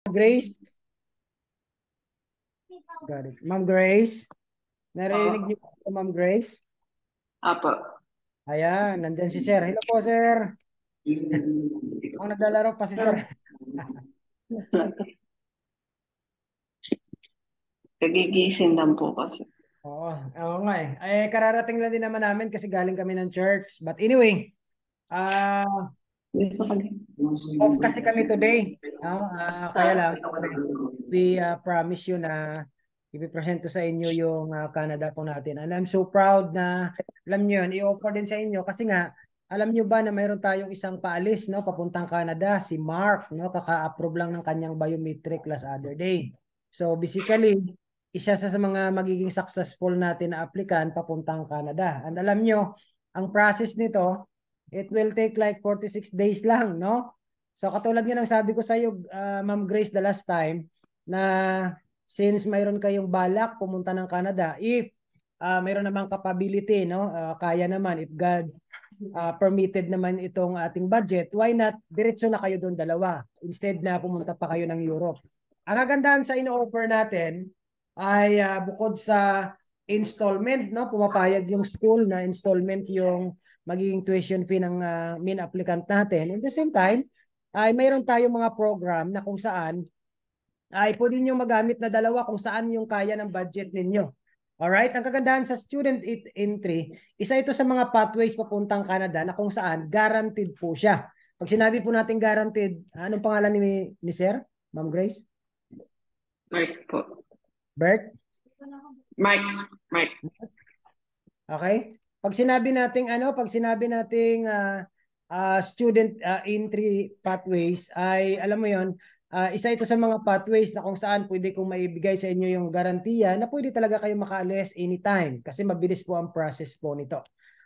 Grace. Got it. Ma'am Grace. Narinig Oo. niyo po, Ma'am Grace? Apo. Ayan, nandyan si Sir. Hello po, Sir. Ang naglalaro pa si Sir. Kagigising lang po kasi. Oo, oo nga eh. Kararating lang din naman namin kasi galing kami ng church. But anyway, ah Gusto ko din. off kasi kami today. No? Kaya lang, syempre, we promise you na ipipresent ko sa inyo yung Canada po natin. And I'm so proud na, alam nyo yun, i-offer din sa inyo kasi nga, alam nyo ba na mayroon tayong isang paalis, no, papuntang Canada, si Mark, no, kaka-approve lang ng kanyang biometric last other day. So basically, isa sa mga magiging successful natin na applicant papuntang Canada. And alam nyo, ang process nito, it will take like 46 days lang, no? So katulad nga ng sabi ko sa iyo, Ma'am Grace, the last time, na since mayroon kayong balak pumunta ng Canada, if mayroon namang capability, no? Kaya naman, if God permitted naman itong ating budget, why not diretso na kayo doon dalawa instead na pumunta pa kayo ng Europe. Ang kagandahan sa ino-offer natin ay bukod sa installment, no? Pumapayag yung school na installment yung magiging tuition fee ng main applicant natin. At the same time, ay mayroon tayong mga program na kung saan ay pwede nyo magamit na dalawa kung saan yung kaya ng budget ninyo. Alright? Ang kagandahan sa student entry, isa ito sa mga pathways papuntang Canada na kung saan guaranteed po siya. Pag sinabi po natin guaranteed, anong pangalan ni Sir? Ma'am Grace? Mark po. Bert? Mark. Mark. Okay? Pag sinabi nating student entry pathways ay alam mo 'yon, isa ito sa mga pathways na kung saan pwede kong maibigay sa inyo yung garantiya na pwede talaga kayo makaalis anytime kasi mabilis po ang process po nito.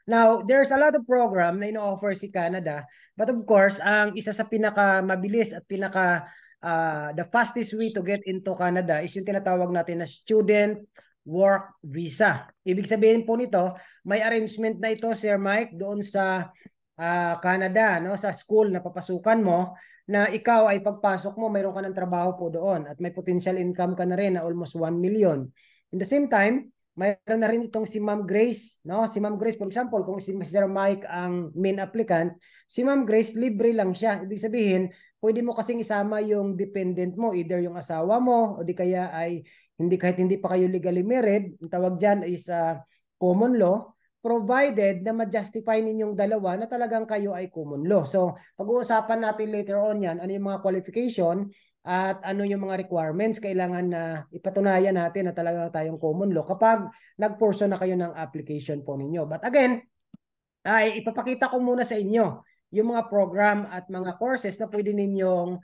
Now, there's a lot of program na ino-offer si Canada, but of course, ang isa sa pinaka mabilis at pinaka the fastest way to get into Canada is yung tinatawag natin na student work visa. Ibig sabihin po nito, may arrangement na ito, Sir Mike, doon sa Canada, no, sa school na papasukan mo, na ikaw ay pagpasok mo, mayroon ka ng trabaho po doon at may potential income ka na rin na almost 1 million. In the same time, mayroon na rin itong si Ma'am Grace, no? Si Ma'am Grace, for example, kung si Sir Mike ang main applicant, si Ma'am Grace, libre lang siya. Ibig sabihin, pwede mo kasing isama yung dependent mo, either yung asawa mo, o di kaya ay hindi, kahit hindi pa kayo legally married, ang tawag dyan is common law, provided na ma-justify ninyong dalawa na talagang kayo ay common law. So, pag-uusapan natin later on yan, ano yung mga qualification at ano yung mga requirements kailangan na ipatunayan natin na talagang tayong common law kapag nag-portion na kayo ng application po ninyo. But again, ay ipapakita ko muna sa inyo yung mga program at mga courses na pwede ninyong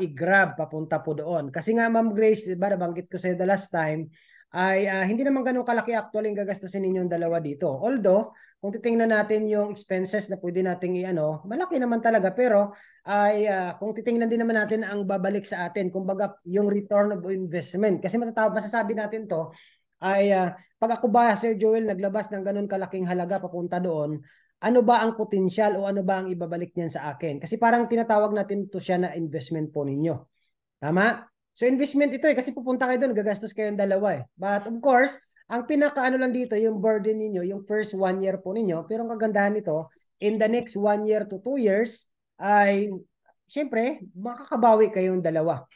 i-grab papunta po doon. Kasi nga Ma'am Grace, diba, nabanggit ko sa the last time, ay hindi naman ganun kalaki actually ang gagastusin ninyong dalawa dito. Although, kung titingnan natin yung expenses na pwede nating i-ano, malaki naman talaga. Pero ay kung titingnan din naman natin ang babalik sa atin, kumbaga yung return of investment. Kasi masasabi natin to, ay pag ako ba, Sir Joel, naglabas ng ganun kalaking halaga papunta doon, ano ba ang potensyal o ano ba ang ibabalik niyan sa akin? Kasi parang tinatawag natin to siya na investment po ninyo. Tama? So investment ito kasi pupunta kayo doon, gagastos kayong dalawa eh. But of course, ang pinakaano lang dito, yung burden ninyo, yung first 1 year po ninyo, pero ang kagandahan nito, in the next 1 year to 2 years, ay syempre, makakabawi kayong dalawa.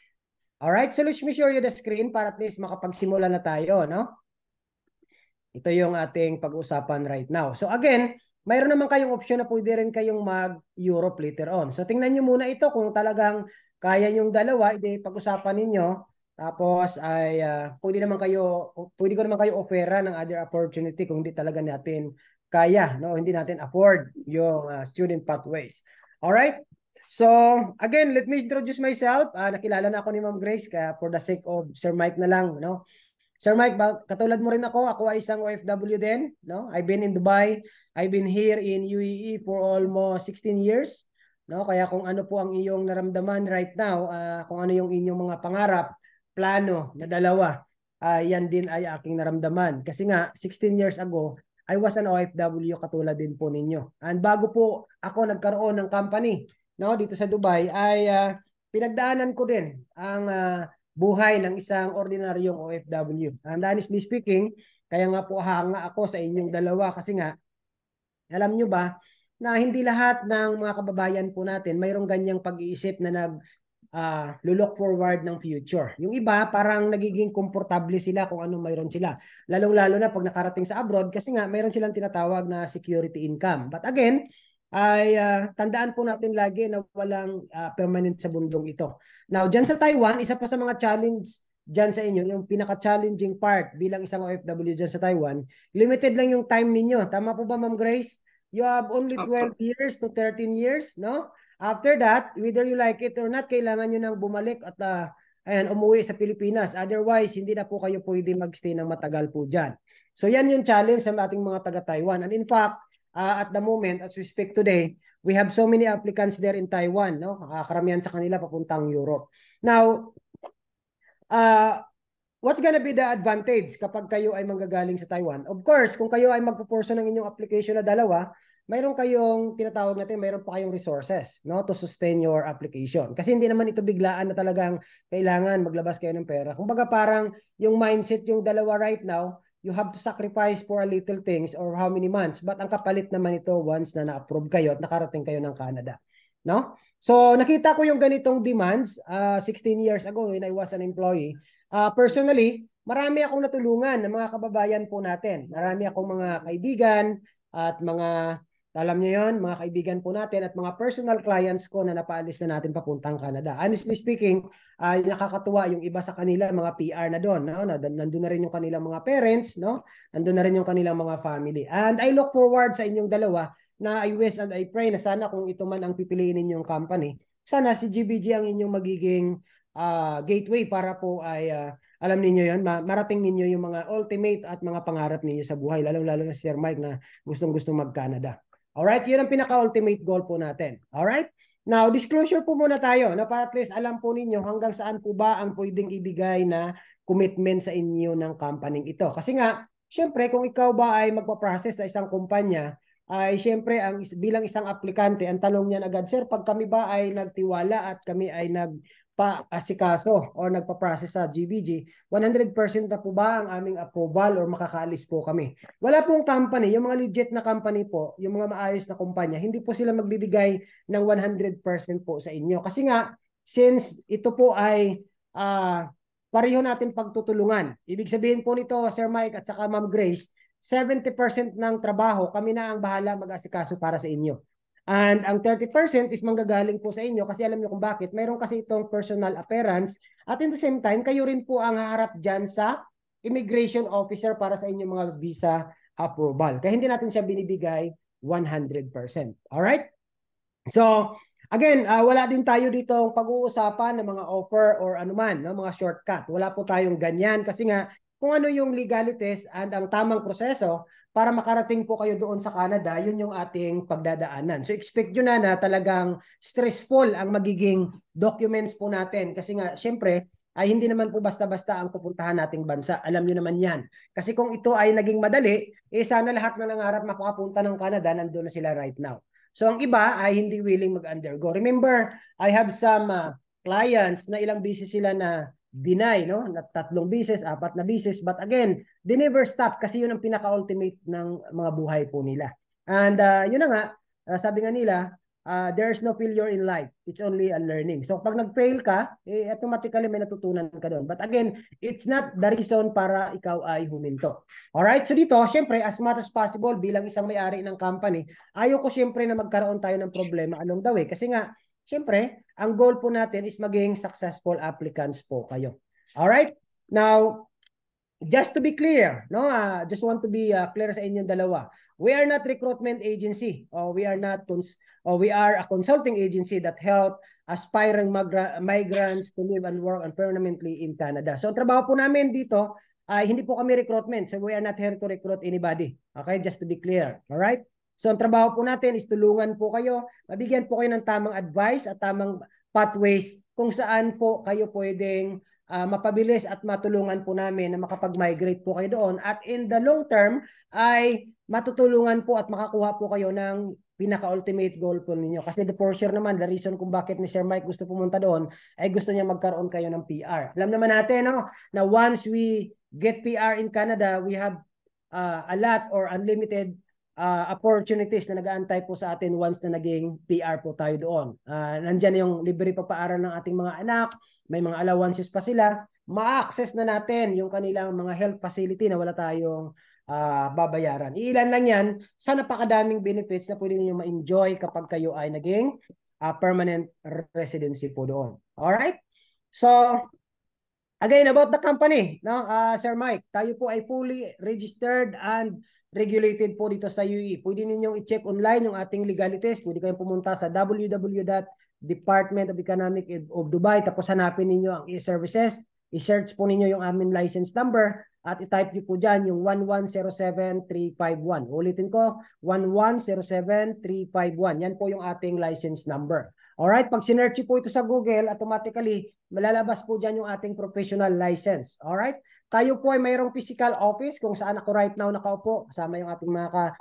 Alright, so let me show you the screen para at least makapagsimula na tayo, no? Ito yung ating pag-usapan right now. So again, mayroon naman kayong option na pwede rin kayong mag-Europe later on. So tingnan nyo muna ito kung talagang kaya yung dalawa, ide pag-usapan ninyo. Tapos ay pwede ko naman kayo offera ng other opportunity kung hindi talaga natin kaya, no? Hindi natin afford yung student pathways. All right? So, again, let me introduce myself. Nakilala na ako ni Ma'am Grace kaya for the sake of Sir Mike na lang, no? Sir Mike, katulad mo rin ako ay isang OFW din, no? I've been in Dubai, I've been here in UAE for almost 16 years, no? Kaya kung ano po ang iyong naramdaman right now, kung ano yung inyong mga pangarap, plano na dalawa, yan din ay aking naramdaman. Kasi nga 16 years ago, I was an OFW katulad din po ninyo. And bago po ako nagkaroon ng company, no, dito sa Dubai ay pinagdaanan ko din ang buhay ng isang ordinaryong OFW. And honestly speaking, kaya nga po hanga ako sa inyong dalawa kasi nga, alam nyo ba, na hindi lahat ng mga kababayan po natin mayroong ganyang pag-iisip na look forward ng future. Yung iba, parang nagiging komportable sila kung ano mayroon sila. Lalong-lalo na pag nakarating sa abroad kasi nga mayroon silang tinatawag na security income. But again, ay tandaan po natin lagi na walang permanent sa bundong ito. Now, dyan sa Taiwan, isa pa sa mga challenge dyan sa inyo, yung pinaka-challenging part bilang isang OFW dyan sa Taiwan, limited lang yung time ninyo. Tama po ba, Ma'am Grace? You have only 12 Opo. years to 13 years, no? After that, whether you like it or not, kailangan nyo nang bumalik at umuwi sa Pilipinas. Otherwise, hindi na po kayo pwede magstay ng matagal po dyan. So yan yung challenge sa ating mga taga-Taiwan. And in fact, at the moment, as we speak today, we have so many applicants there in Taiwan. No? Karamihan sa kanila papuntang Europe. Now, what's gonna be the advantage kapag kayo ay manggagaling sa Taiwan? Of course, kung kayo ay magpo-portion ng inyong application na dalawa, mayroon kayong tinatawag natin, mayroon pa kayong resources, no, to sustain your application. Kasi hindi naman ito biglaan na talagang kailangan maglabas kayo ng pera. Kumbaga parang yung mindset yung dalawa right now, you have to sacrifice for a little things or how many months. But ang kapalit naman ito once na na-approve kayo at nakarating kayo ng Canada. No? So nakita ko yung ganitong demands 16 years ago when I was an employee. Personally, marami akong natulungan ng mga kababayan po natin. Marami akong mga kaibigan at mga, alam niyo yon, mga kaibigan po natin at mga personal clients ko na napaalis na natin papuntang Canada. Honestly speaking, nakakatuwa yung iba sa kanila, mga PR na doon. No? Nandun na rin yung kanilang mga parents, no? Nandun na rin yung kanilang mga family. And I look forward sa inyong dalawa na I wish and I pray na sana kung ito man ang pipiliin ninyong company, sana si GBG ang inyong magiging gateway para po ay alam niyo yon, marating ninyo yung mga ultimate at mga pangarap ninyo sa buhay, lalong-lalo na si Sir Mike na gustong-gustong mag-Canada. Alright, yun ang pinaka-ultimate goal po natin. Alright? Now, disclosure po muna tayo na para at least alam po ninyo hanggang saan po ba ang pwedeng ibigay na commitment sa inyo ng company ito. Kasi nga, syempre, kung ikaw ba ay magpa-process sa isang kumpanya, ay syempre bilang isang aplikante, ang tanong niyan agad, sir, pag kami ba ay nagtiwala at kami ay nagpa-asikaso o nagpa-process sa GBG, 100% na po ba ang aming approval or makakaalis po kami? Wala pong company, yung mga legit na company po, yung mga maayos na kumpanya, hindi po sila magbibigay ng 100% po sa inyo. Kasi nga, since ito po ay pareho natin pagtutulungan. Ibig sabihin po nito, Sir Mike at saka Ma'am Grace, 70% ng trabaho, kami na ang bahala mag-asikaso para sa inyo. And ang 30% is manggagaling po sa inyo kasi alam niyo kung bakit. Mayroon kasi itong personal appearance at in the same time, kayo rin po ang haharap dyan sa immigration officer para sa inyong mga visa approval. Kaya hindi natin siya binibigay 100%. Alright? So, again, wala din tayo dito pag-uusapan ng mga offer or anuman, no? Mga shortcut. Wala po tayong ganyan kasi nga kung ano yung legalities and ang tamang proseso para makarating po kayo doon sa Canada, yun yung ating pagdadaanan. So expect nyo na talagang stressful ang magiging documents po natin kasi nga, syempre, ay hindi naman po basta-basta ang pupuntahan nating bansa. Alam nyo naman yan. Kasi kung ito ay naging madali, sana lahat na nangarap makapunta ng Canada, nandun na sila right now. So ang iba ay hindi willing mag-undergo. Remember, I have some clients na ilang beses sila na deny, no? Na 3 beses, 4 na beses. But again, they never stop kasi yun ang pinaka-ultimate ng mga buhay po nila. And yun na nga, sabi nga nila, there's no failure in life. It's only a learning. So pag nag-fail ka, automatically may natutunan ka doon. But again, it's not the reason para ikaw ay huminto. Alright? So dito, syempre, as much as possible, bilang isang may-ari ng company, ayaw ko syempre na magkaroon tayo ng problema along the way. Kasi nga, syempre, ang goal po natin is maging successful applicants po kayo. Alright? Now, just to be clear, no, just want to be clear sa inyong dalawa. We are not recruitment agency. We are a consulting agency that help aspiring migrants to live and work permanently in Canada. So, ang trabaho po namin dito ay hindi po kami recruitment. So, we are not here to recruit anybody. Okay? Just to be clear. Alright? So, ang trabaho po natin is tulungan po kayo, mabigyan po kayo ng tamang advice at tamang pathways kung saan po kayo pwedeng mapabilis at matulungan po namin na makapag-migrate po kayo doon. At in the long term ay matutulungan po at makakuha po kayo ng pinaka-ultimate goal po ninyo. Kasi for sure naman, the reason kung bakit ni Sir Mike gusto pumunta doon ay gusto niya magkaroon kayo ng PR. Alam naman natin, no, na once we get PR in Canada, we have a lot or unlimited opportunities na nag-aantay po sa atin once na naging PR po tayo doon. Nandyan yung libre pagpaaral ng ating mga anak, may mga allowances pa sila, ma-access na natin yung kanilang mga health facility na wala tayong babayaran. Ilan lang yan sa napakadaming benefits na pwede niyo ma-enjoy kapag kayo ay naging permanent residency po doon. Alright? So, again, about the company, no, Sir Mike, tayo po ay fully registered and regulated po dito sa UAE. Pwede ninyong i-check online yung ating legalities. Pwede kayong pumunta sa www.Department of Economic of Dubai. Tapos hanapin ninyo ang e-services. I-search po ninyo yung aming license number at i-type nyo po dyan yung 1107351. Ulitin ko, 1107351. Yan po yung ating license number. Alright, pag sinerch po ito sa Google, automatically malalabas po dyan yung ating professional license. Alright, tayo po ay mayroong physical office kung saan ako right now nakaupo. Kasama yung ating mga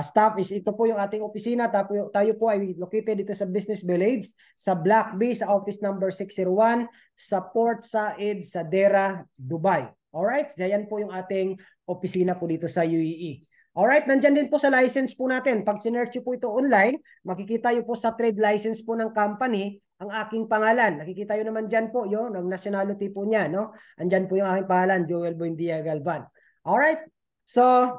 staff is ito po yung ating opisina. Tayo po ay located dito sa Business Village, sa Block B, sa office number 601, sa Port Said, sa Dera, Dubai. Alright, yan po yung ating opisina po dito sa UAE. Alright, nandyan din po sa license po natin. Pag sinerch po ito online, makikita nyo po sa trade license po ng company ang aking pangalan. Nakikita nyo naman dyan po yung nationality po niya. No? Andyan po yung aking pangalan, Joel Buendia Galvan. Alright, so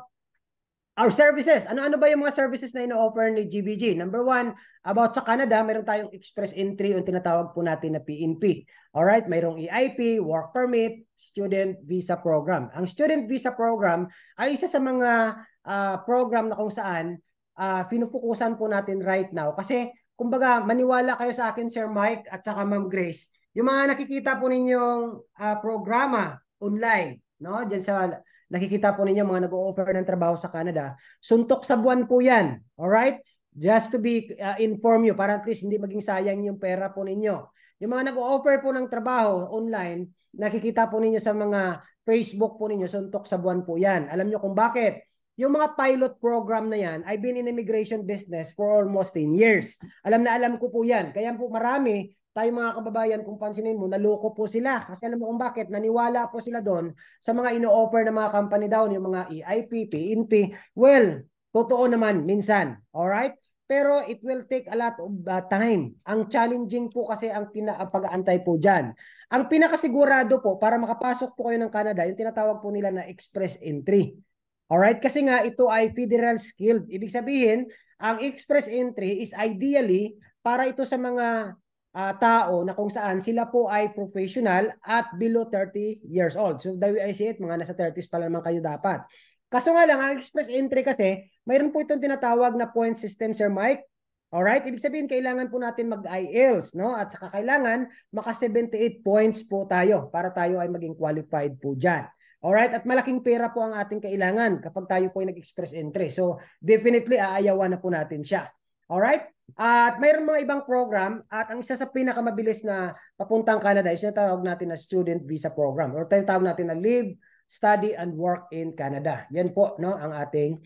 our services. Ano-ano ba yung mga services na ino-offer ni GBG? Number one, about sa Canada, meron tayong express entry o tinatawag po natin na PNP. Alright, mayroong EIP, work permit, student visa program. Ang student visa program ay isa sa mga program na kung saan pinupukusan po natin right now. Kasi, kumbaga, maniwala kayo sa akin, Sir Mike at saka Ma'am Grace, yung mga nakikita po ninyong programa online, no? Diyan sa nakikita po ninyo mga nag-o-offer ng trabaho sa Canada, suntok sa buwan po yan. Alright? Just to be inform you, para at least hindi maging sayang yung pera po ninyo. Yung mga nag-o-offer po ng trabaho online, nakikita po ninyo sa mga Facebook po ninyo, suntok sa buwan po yan. Alam nyo kung bakit? Yung mga pilot program na yan, I've been in immigration business for almost 10 years. Alam na alam ko po yan. Kaya po marami, tayo mga kababayan, kung pansinin mo, naloko po sila. Kasi alam mo kung bakit, naniwala po sila doon sa mga ino-offer ng mga company down, yung mga EIP, PNP. Well, totoo naman, minsan. Alright? Pero it will take a lot of time. Ang challenging po kasi ang pag-aantay po dyan. Ang pinakasigurado po, para makapasok po kayo ng Canada, yung tinatawag po nila na express entry. Alright? Kasi nga ito ay federal skilled. Ibig sabihin, ang express entry is ideally para ito sa mga tao na kung saan sila po ay professional at below 30 years old. So the way I see it, mga nasa 30s pa naman kayo dapat. Kaso nga lang, ang express entry kasi, mayroon po itong tinatawag na point system, Sir Mike. Alright? Ibig sabihin, kailangan po natin mag-IELTS, no? At saka kailangan maka 78 points po tayo para tayo ay maging qualified po dyan. Alright? At malaking pera po ang ating kailangan kapag tayo po ay nag-express entry. So, definitely, aayawan na po natin siya. Alright? At mayroon mga ibang program at ang isa sa pinakamabilis na papuntang Canada is tinatawag natin na student visa program or tinatawag natin na live, study, and work in Canada. Yan po, no, ang ating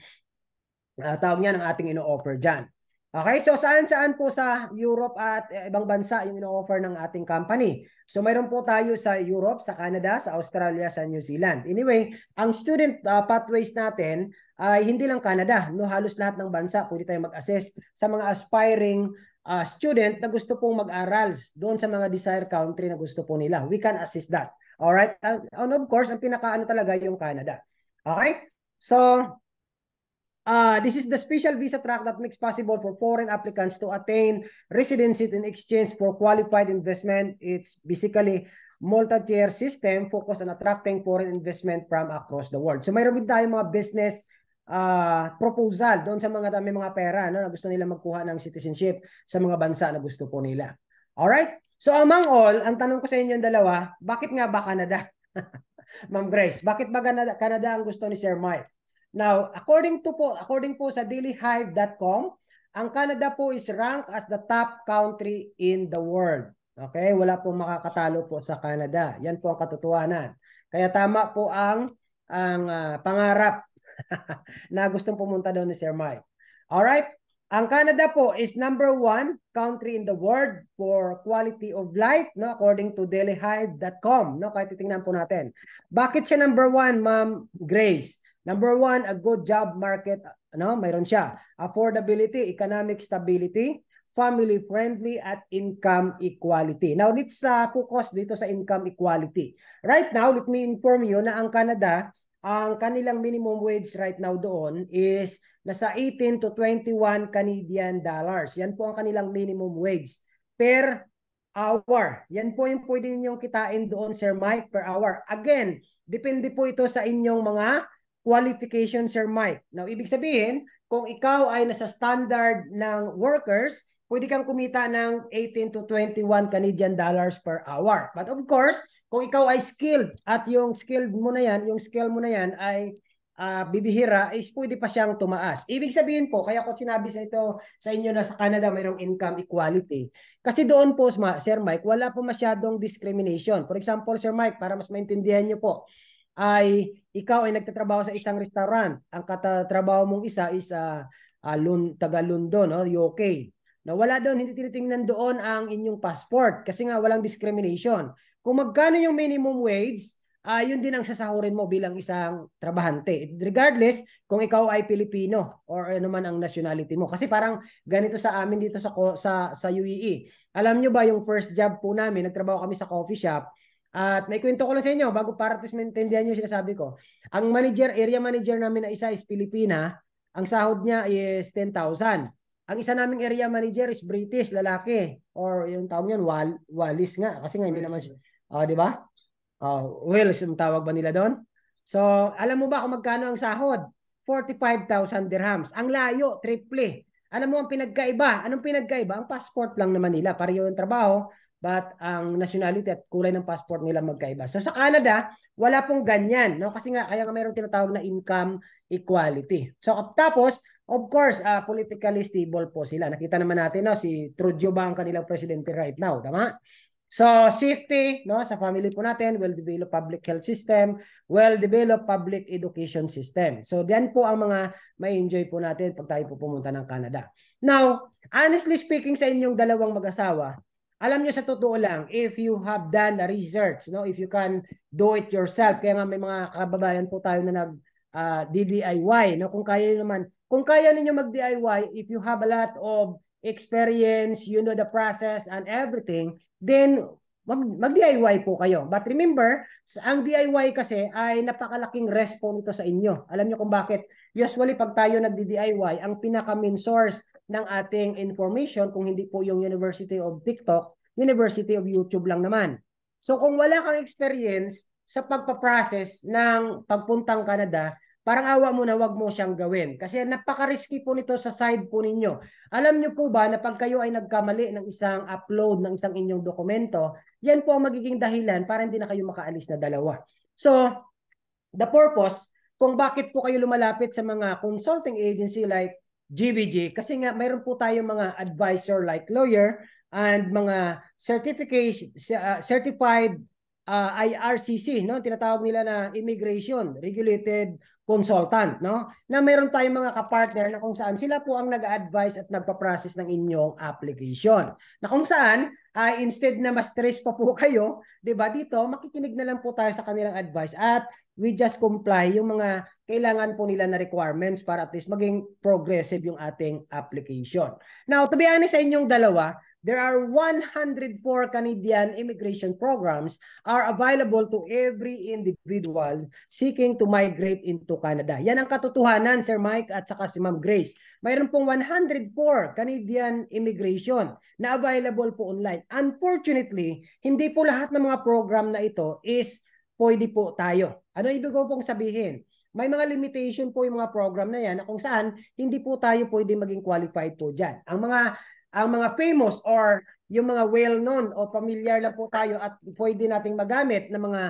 tawag niyan, ang ating ino-offer dyan. Okay, so saan-saan po sa Europe at ibang bansa yung ino-offer ng ating company. So mayroon po tayo sa Europe, sa Canada, sa Australia, sa New Zealand. Anyway, ang student pathways natin ay hindi lang Canada, no, halos lahat ng bansa pwede tayong mag-assess sa mga aspiring student na gusto pong mag-aral doon sa mga desired country na gusto po nila. We can assist that. All right? And of course, ang pinakaano talaga yung Canada. Okay? So this is the special visa track that makes possible for foreign applicants to attain residency in exchange for qualified investment. It's basically multi-tier system focused on attracting foreign investment from across the world. So mayroon din tayong mga business proposal doon sa mga may mga pera, no, na gusto nila magkuha ng citizenship sa mga bansa na gusto po nila. Alright? So among all, ang tanong ko sa inyo dalawa, bakit nga ba Canada? Ma'am Grace, bakit ba Canada ang gusto ni Sir Mike? Now, according po sa dailyhive.com, ang Canada po is ranked as the top country in the world. Okay? Wala pong makakatalo po sa Canada. Yan po ang katotohanan. Kaya tama po ang pangarap na gustong pumunta doon ni Sir Mike. Alright? Ang Canada po is #1 country in the world for quality of life, no, according to dailyhive.com, no, kahit titingnan po natin. Bakit siya #1, Ma'am Grace? #1, a good job market, no, mayroon siya. Affordability, economic stability, family friendly, at income equality. Now, let's focus dito sa income equality. Right now, let me inform you na ang Canada, ang kanilang minimum wage right now doon is nasa 18 to 21 Canadian dollars. Yan po ang kanilang minimum wage per hour. Yan po yung pwede ninyong kitain doon, Sir Mike, per hour. Again, depende po ito sa inyong mga qualification, Sir Mike. Now, ibig sabihin, kung ikaw ay nasa standard ng workers, pwede kang kumita ng 18 to 21 Canadian dollars per hour. But of course, kung ikaw ay skilled at yung skilled mo na yan, yung skill mo na yan ay bibihira, is pwede pa siyang tumaas. Ibig sabihin po, kaya ko sinabi sa ito sa inyo na sa Canada mayroong income equality. Kasi doon po, Sir Mike, wala po masyadong discrimination. For example, Sir Mike, para mas maintindihan nyo po, ay ikaw ay nagtatrabaho sa isang restaurant. Ang katatrabaho mong isa is taga London, no? UK. Na wala doon, hindi tinitingnan doon ang inyong passport kasi nga walang discrimination. Kung magkano yung minimum wage, yun din ang sasahurin mo bilang isang trabahante. Regardless kung ikaw ay Pilipino or ano man ang nationality mo. Kasi parang ganito sa amin dito sa UAE. Alam nyo ba yung first job po namin, nagtrabaho kami sa coffee shop. At may kwento ko lang sa inyo bago para at maintindihan nyo sinasabi ko. Ang area manager namin na isa is Pilipina. Ang sahod niya is 10,000. Ang isa naming area manager is British, lalaki. Or yung tawag niyan, Wallis nga. Kasi nga hindi naman siya. Di ba? Wales yung tawag ba nila doon? So, alam mo ba kung magkano ang sahod? 45,000 dirhams. Ang layo, triple. Alam mo ang pinagkaiba? Anong pinagkaiba? Ang passport lang naman nila. Pareho yung trabaho, but ang nationality at kulay ng passport nila magkaiba. So, sa Canada, wala pong ganyan. No? Kasi nga, kaya nga mayroong tinatawag na income equality. So, tapos, of course, politically stable po sila. Nakita naman natin, no, si Trudeau ba ang kanilang presidente right now? Tama? So, safety, no, sa family po natin, well-developed public health system, well-developed public education system. So, diyan po ang mga may-enjoy po natin pag tayo po pumunta ng Canada. Now, honestly speaking sa inyong dalawang mag-asawa, alam nyo sa totoo lang, if you have done a research, no, if you can do it yourself, kaya nga may mga kababayan po tayo na nag-DIY, no, kung kaya ninyo mag-DIY, if you have a lot of experience, you know the process and everything, then mag-DIY po kayo. But remember, ang DIY kasi ay napakalaking risk po nito sa inyo. Alam niyo kung bakit? Usually pag tayo nagdi-DIY, ang pinaka-main source ng ating information, kung hindi po yung University of TikTok, University of YouTube lang naman. So kung wala kang experience sa pagpaprocess ng pagpuntang Canada, parang awa mo na wag mo siyang gawin. Kasi napaka-risky po nito sa side po ninyo. Alam nyo po ba na pag kayo ay nagkamali ng isang upload ng isang inyong dokumento, yan po ang magiging dahilan para hindi na kayo makaalis na dalawa. So, the purpose kung bakit po kayo lumalapit sa mga consulting agency like GBG, kasi nga mayroon po tayong mga advisor like lawyer and mga certified IRCC, no? Tinatawag nila na Immigration Regulated Consultant, no? Na mayroon tayong mga kapartner na kung saan sila po ang nag-advise at nagpa-process ng inyong application. Na kung saan, instead na ma-stress pa po kayo, 'di ba? Dito makikinig na lang po tayo sa kanilang advice at we just comply yung mga kailangan po nila na requirements para at least maging progressive yung ating application. Now, to be honest sa inyong dalawa, there are 104 Canadian immigration programs are available to every individual seeking to migrate into Canada. Yan ang katotohanan, Sir Mike at saka si Ma'am Grace. Mayroon pong 104 Canadian immigration na available po online. Unfortunately, hindi po lahat ng mga program na ito is pwede po tayo. Ano ibig ko pong sabihin? May mga limitation po yung mga program na yan na kung saan hindi po tayo pwede maging qualified po dyan. Ang mga famous or yung mga well-known o familiar lang po tayo at pwede nating magamit ng mga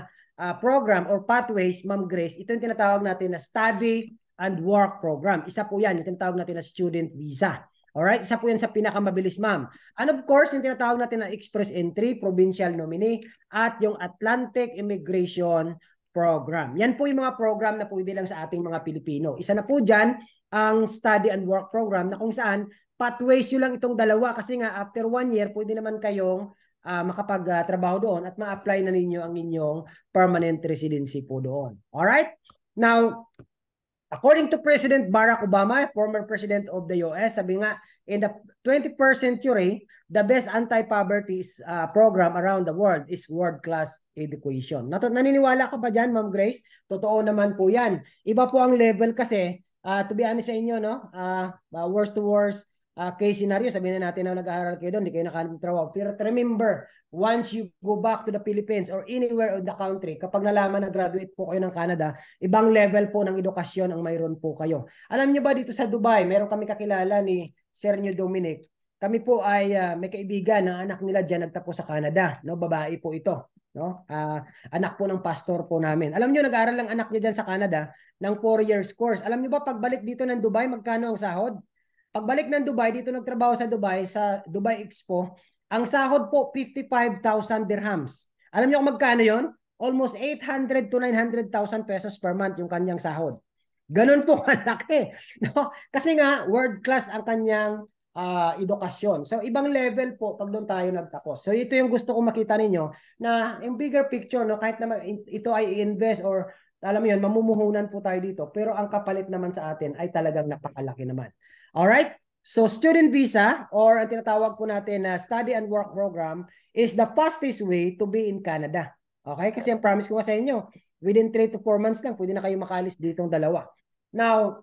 program or pathways, Ma'am Grace, ito yung tinatawag natin na study and work program. Isa po yan, yung tinatawag natin na student visa. Alright, isa po yan sa pinakamabilis, ma'am. And of course, yung tinatawag natin na express entry, provincial nominee, at yung Atlantic Immigration Program. Yan po yung mga program na pwede lang sa ating mga Pilipino. Isa na po dyan ang study and work program na kung saan pathways nyo lang itong dalawa kasi nga after 1 year, pwede naman kayong makapag-trabaho doon at ma-apply na ninyo ang inyong permanent residency po doon. Alright? Now, according to President Barack Obama, former president of the US, sabi nga, in the 21st century, the best anti-poverty program around the world is world-class education. Naniniwala ka ba dyan, Ma'am Grace? Totoo naman po yan. Iba po ang level kasi, to be honest sa inyo, no? Worst to worst case scenario, sabihin na natin na nag-aaral kayo doon, hindi kayo nakatrabaho. Pero remember, once you go back to the Philippines or anywhere in the country, kapag nalaman na graduate po kayo ng Canada, ibang level po ng edukasyon ang mayroon po kayo. Alam niyo ba dito sa Dubai, meron kami kakilala ni Sir New Dominic. Kami po ay may kaibigan na anak nila dyan nagtapos sa Canada. No? Babae po ito. No? Anak po ng pastor po namin. Alam niyo, nag-aaral lang anak niya dyan sa Canada ng 4 years course. Alam niyo ba, pagbalik dito ng Dubai, magkano ang sahod? Pagbalik ng Dubai, dito nagtrabaho sa Dubai Expo, ang sahod po 55,000 dirhams. Alam niyo kung magkano yon? Almost 800 to 900,000 pesos per month yung kanyang sahod. Ganun po kalaki. No? Kasi nga, world class ang kanyang edukasyon. So, ibang level po pag doon tayo nagtapos. So, ito yung gusto ko makita ninyo na yung bigger picture, no? Kahit na ito ay invest or alam mo yun, mamumuhunan po tayo dito. Pero ang kapalit naman sa atin ay talagang napakalaki naman. Alright? So, student visa or ang tinatawag po natin na study and work program is the fastest way to be in Canada. Okay? Kasi ang promise ko sa inyo, within 3 to 4 months lang, pwede na kayo makalis ditong dalawa. Now,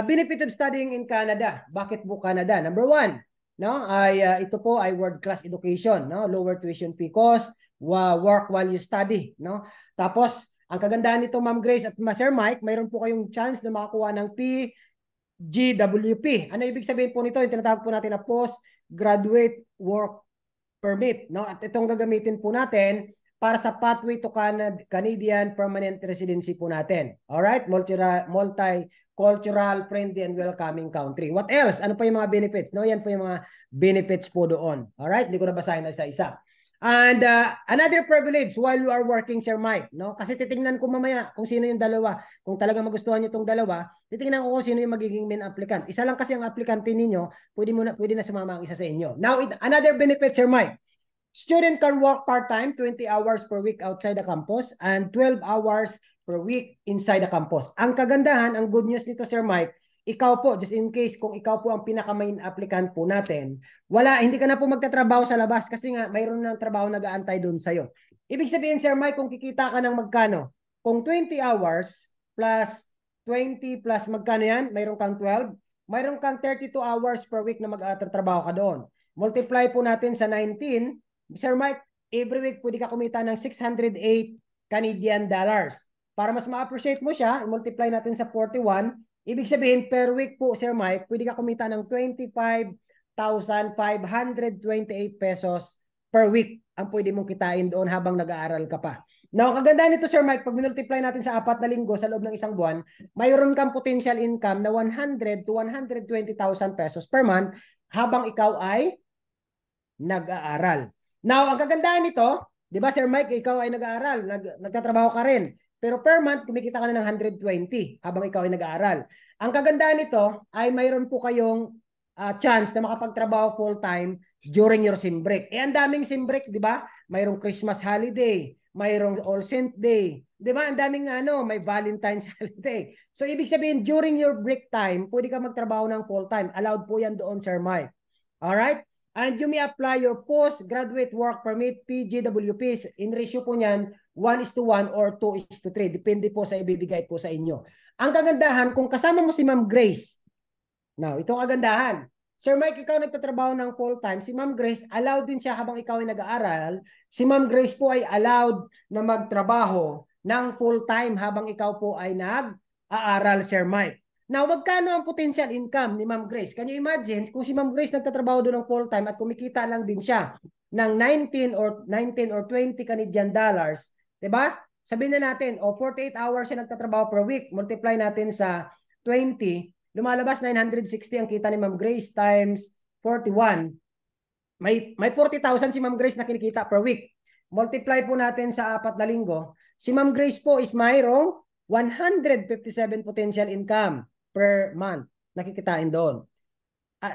benefit of studying in Canada. Bakit po Canada? Number 1, no, ay ito po ay world-class education, no? Lower tuition fee cost, work while you study, no? Tapos, ang kagandahan nito, Ma'am Grace at Sir Mike, mayroon po kayong chance na makakuha ng PGWP. Ano ibig sabihin po nito? Yung tinatawag po natin na Postgraduate Work Permit, no? At itong gagamitin po natin para sa pathway to Canadian permanent residency po natin. Alright? Multicultural, friendly, and welcoming country. What else? Ano pa yung mga benefits? No? Yan po yung mga benefits po doon. Alright? Hindi ko na basahin na isa-isa. And another privilege while you are working, Sir Mike, no? Kasi titingnan ko mamaya kung sino yung dalawa. Kung talaga magustuhan niyo itong dalawa, titingnan ko kung sino yung magiging main applicant. Isa lang kasi ang applicant ninyo, pwede na sumama ang isa sa inyo. Now, another benefit, Sir Mike. Student can work part-time, 20 hours per week outside the campus and 12 hours per week inside the campus. Ang kagandahan, ang good news nito, Sir Mike, ikaw po, just in case kung ikaw po ang pinaka-main applicant po natin, hindi ka na po magtatrabaho sa labas kasi nga mayroon ng trabaho nag-aantay doon sa'yo. Ibig sabihin, Sir Mike, kung kikita ka ng magkano, kung 20 hours plus 20 plus magkano yan, mayroon kang 12, mayroon kang 32 hours per week na mag-trabaho ka doon. Multiply po natin sa 19, Sir Mike, every week pwede ka kumita ng 608 Canadian dollars. Para mas ma-appreciate mo siya, multiply natin sa 41, ibig sabihin per week po, Sir Mike, pwede ka kumita ng 25,528 pesos per week ang pwede mong kitain doon habang nag-aaral ka pa. Now, kagandaan nito, Sir Mike, pag minultiply natin sa 4 na linggo sa loob ng isang buwan, mayroon kang potential income na 100 to 120,000 pesos per month habang ikaw ay nag-aaral. Now, ang kagandahan nito, di ba, Sir Mike, ikaw ay nag-aaral, nagtatrabaho ka rin. Pero per month, kumikita ka na ng 120 habang ikaw ay nag-aaral. Ang kagandahan nito ay mayroon po kayong chance na makapagtrabaho full-time during your sim break. Ang daming sim break, di ba? Mayroong Christmas holiday, mayroong All Saint Day, di ba? Ang daming may Valentine's holiday. So, ibig sabihin, during your break time, pwede ka magtrabaho ng full-time. Allowed po yan doon, Sir Mike. Alright? And you may apply your postgraduate work permit, PGWP. In ratio po niyan, 1:1 or 2:3. Depende po sa ibibigay po sa inyo. Ang kagandahan, kung kasama mo si Ma'am Grace, now, ito ang kagandahan. Sir Mike, ikaw nagtatrabaho ng full-time. Si Ma'am Grace, allowed din siya habang ikaw ay nag-aaral. Si Ma'am Grace po ay allowed na magtrabaho ng full-time habang ikaw po ay nag-aaral, Sir Mike. Now, magkano ang potential income ni Ma'am Grace? Can you imagine kung si Ma'am Grace nagtatrabaho doon ng full-time at kumikita lang din siya ng 19 or 20 Canadian dollars, 'di ba? Sabihin na natin, 48 hours siya nagtatrabaho per week, multiply natin sa 20, lumalabas 960 ang kita ni Ma'am Grace times 41. May 40,000 si Ma'am Grace na kinikita per week. Multiply po natin sa 4 na linggo. Si Ma'am Grace po is mayroong 157 potential income per month nakikitain doon.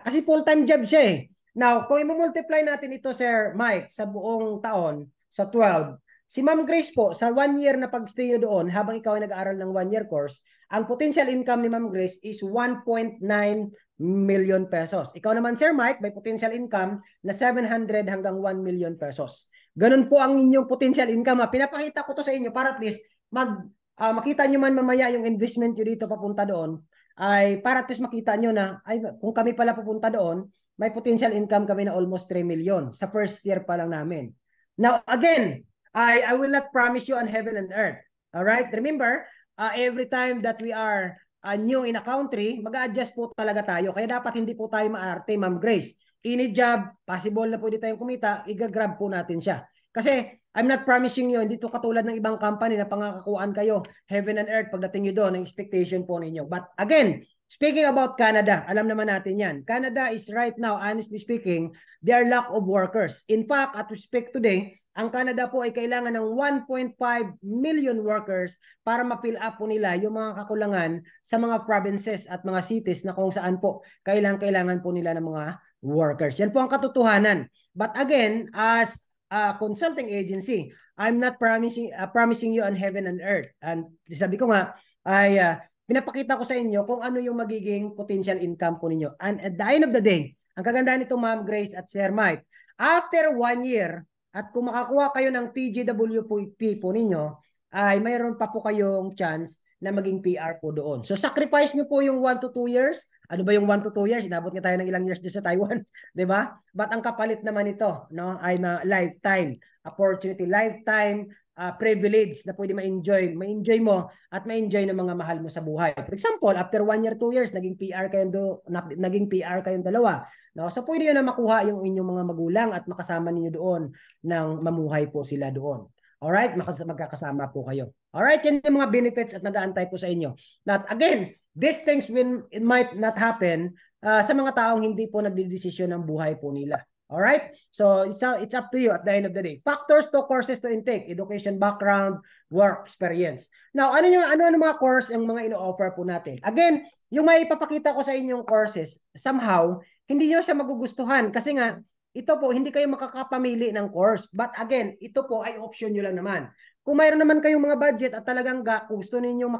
Kasi full-time job siya eh. Now, kung i-multiply natin ito, Sir Mike, sa buong taon, sa 12, si Ma'am Grace po, sa 1 year na pag-stay nyo doon, habang ikaw ay nag-aaral ng 1 year course, ang potential income ni Ma'am Grace is 1.9 million pesos. Ikaw naman, Sir Mike, may potential income na 700 hanggang 1 million pesos. Ganun po ang inyong potential income. Pinapakita ko to sa inyo para at least makita nyo man mamaya yung investment nyo dito papunta doon, ay para at least makita nyo na ay, kung kami pala pupunta doon, may potential income kami na almost 3 million sa first year pa lang namin. Now, again, I will not promise you on heaven and earth. All right? Remember, every time that we are new in a country, mag-adjust po talaga tayo. Kaya dapat hindi po tayo maarte, Ma'am Grace. Any job, possible na pwede tayong kumita, i-grab po natin siya. Kasi I'm not promising you, hindi to katulad ng ibang company na pangakakuan kayo, heaven and earth, pagdating nyo doon, ang expectation po ninyo. But again, speaking about Canada, alam naman natin yan. Canada is right now, honestly speaking, they are lack of workers. In fact, at to speak today, ang Canada po ay kailangan ng 1.5 million workers para ma-fill up po nila yung mga kakulangan sa mga provinces at mga cities na kung saan po kailangan po nila ng mga workers. Yan po ang katotohanan. But again, as consulting agency, I'm not promising you on heaven and earth. And sabi ko nga, ay pinapakita ko sa inyo kung ano yung magiging potential income po ninyo. And at the end of the day, ang kagandahan nito Ma'am Grace at Sir Mike, after 1 year, at kung makakuha kayo ng PGWP po ninyo, ay mayroon pa po kayong chance na maging PR po doon. So sacrifice nyo po yung 1 to 2 years. Ano ba yung 1 to 2 years? Inabot nga tayo ng ilang years din sa Taiwan. Di ba? But ang kapalit naman ito, no, ay lifetime opportunity, lifetime privilege na pwede ma-enjoy mo at ma-enjoy ng mga mahal mo sa buhay. For example, after 1 year, 2 years, naging PR kayong dalawa. No? So pwede yun na makuha yung inyong mga magulang at makasama ninyo doon nang mamuhay po sila doon. Alright? Magkakasama po kayo. Alright? Yan yung mga benefits at nag-aantay po sa inyo. That again, these things when it might not happen sa mga taong hindi po nagdidesisyon ng buhay po nila. Alright? So, it's up to you at the end of the day. Factors to courses to intake, education background, work experience. Now, ano mga course yung mga ino-offer po natin? Again, yung may ipapakita ko sa inyong courses, somehow, hindi nyo siya magugustuhan kasi nga, ito po, hindi kayo makakapamili ng course. But again, ito po ay option nyo lang naman. Kung mayroon naman kayong mga budget at talagang gusto ninyong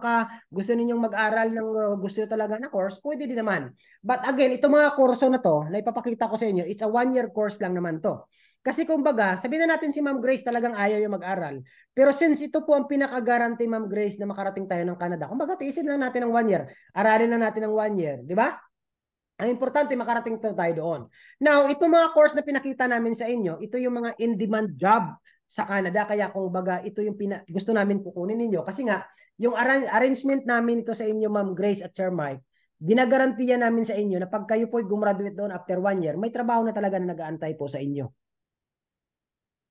mag-aral ng gusto talaga na course, pwede din naman. But again, itong mga kurso na to, na ipapakita ko sa inyo, it's a 1 year course lang naman to. Kasi kumbaga, sabihin na natin si Ma'am Grace talagang ayaw yung mag-aral. Pero since ito po ang pinaka-guarantee Ma'am Grace na makarating tayo ng Canada, kumbaga tiisin lang natin ng 1 year. Aralin lang natin ng 1 year, di ba? Ang importante, makarating tayo doon. Now, itong mga course na pinakita namin sa inyo, ito yung mga in-demand job sa Canada. Kaya kung baga, ito yung gusto namin kukunin ninyo. Kasi nga, yung arrangement namin ito sa inyo, Ma'am Grace at Sir Mike, ginagarantiya namin sa inyo na pag kayo po gumraduate doon after 1 year, may trabaho na talaga na nag-aantay po sa inyo.